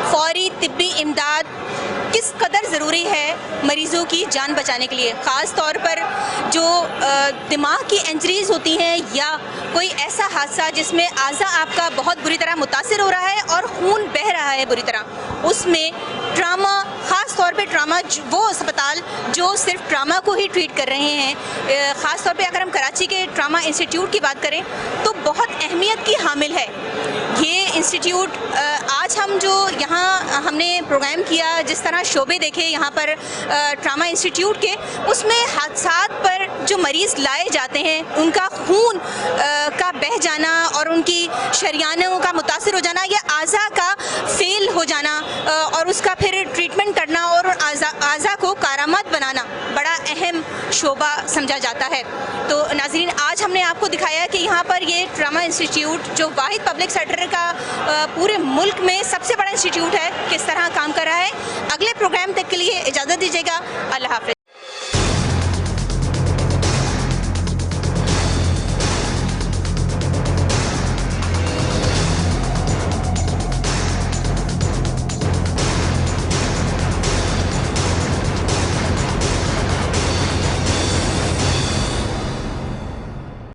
फौरी तिब्बी इमदाद کس قدر ضروری ہے مریضوں کی جان بچانے کے لیے، خاص طور پر جو دماغ کی انجریز ہوتی ہیں یا کوئی ایسا حادثہ جس میں اعضاء آپ کا بہت بری طرح متاثر ہو رہا ہے اور خون بہہ رہا ہے بری طرح، اس میں ٹراما، خاص طور پہ ٹراما، وہ اسپتال جو صرف ٹراما کو ہی ٹریٹ کر رہے ہیں، خاص طور پہ اگر ہم کراچی کے ٹراما انسٹیٹیوٹ کی بات کریں تو بہت اہمیت کی حامل ہے یہ انسٹیٹیوٹ۔ آج ہم جو یہاں ہم نے پروگرام کیا، جس طرح شعبے دیکھے یہاں پر ٹراما انسٹیٹیوٹ کے، اس میں حادثات پر جو مریض لائے جاتے ہیں ان کا خون کا بہہ جانا اور ان کی شریانوں کا متاثر ہو جانا یا اعضاء کا فیل ہو جانا اور اس کا پھر ٹریٹمنٹ کرنا اور اعضاء کو کارآمد بنانا بڑا اہم شعبہ سمجھا جاتا ہے۔ تو ناظرین، آج ہم نے آپ کو دکھایا کہ یہاں پر یہ ٹراما انسٹیٹیوٹ جو واحد پبلک سیکٹر کا پورے ملک میں سب سے بڑا انسٹیٹیوٹ ہے، کس طرح کام کر رہا ہے۔ اگلے پروگرام تک کے لیے اجازت دیجیے گا، اللہ حافظ۔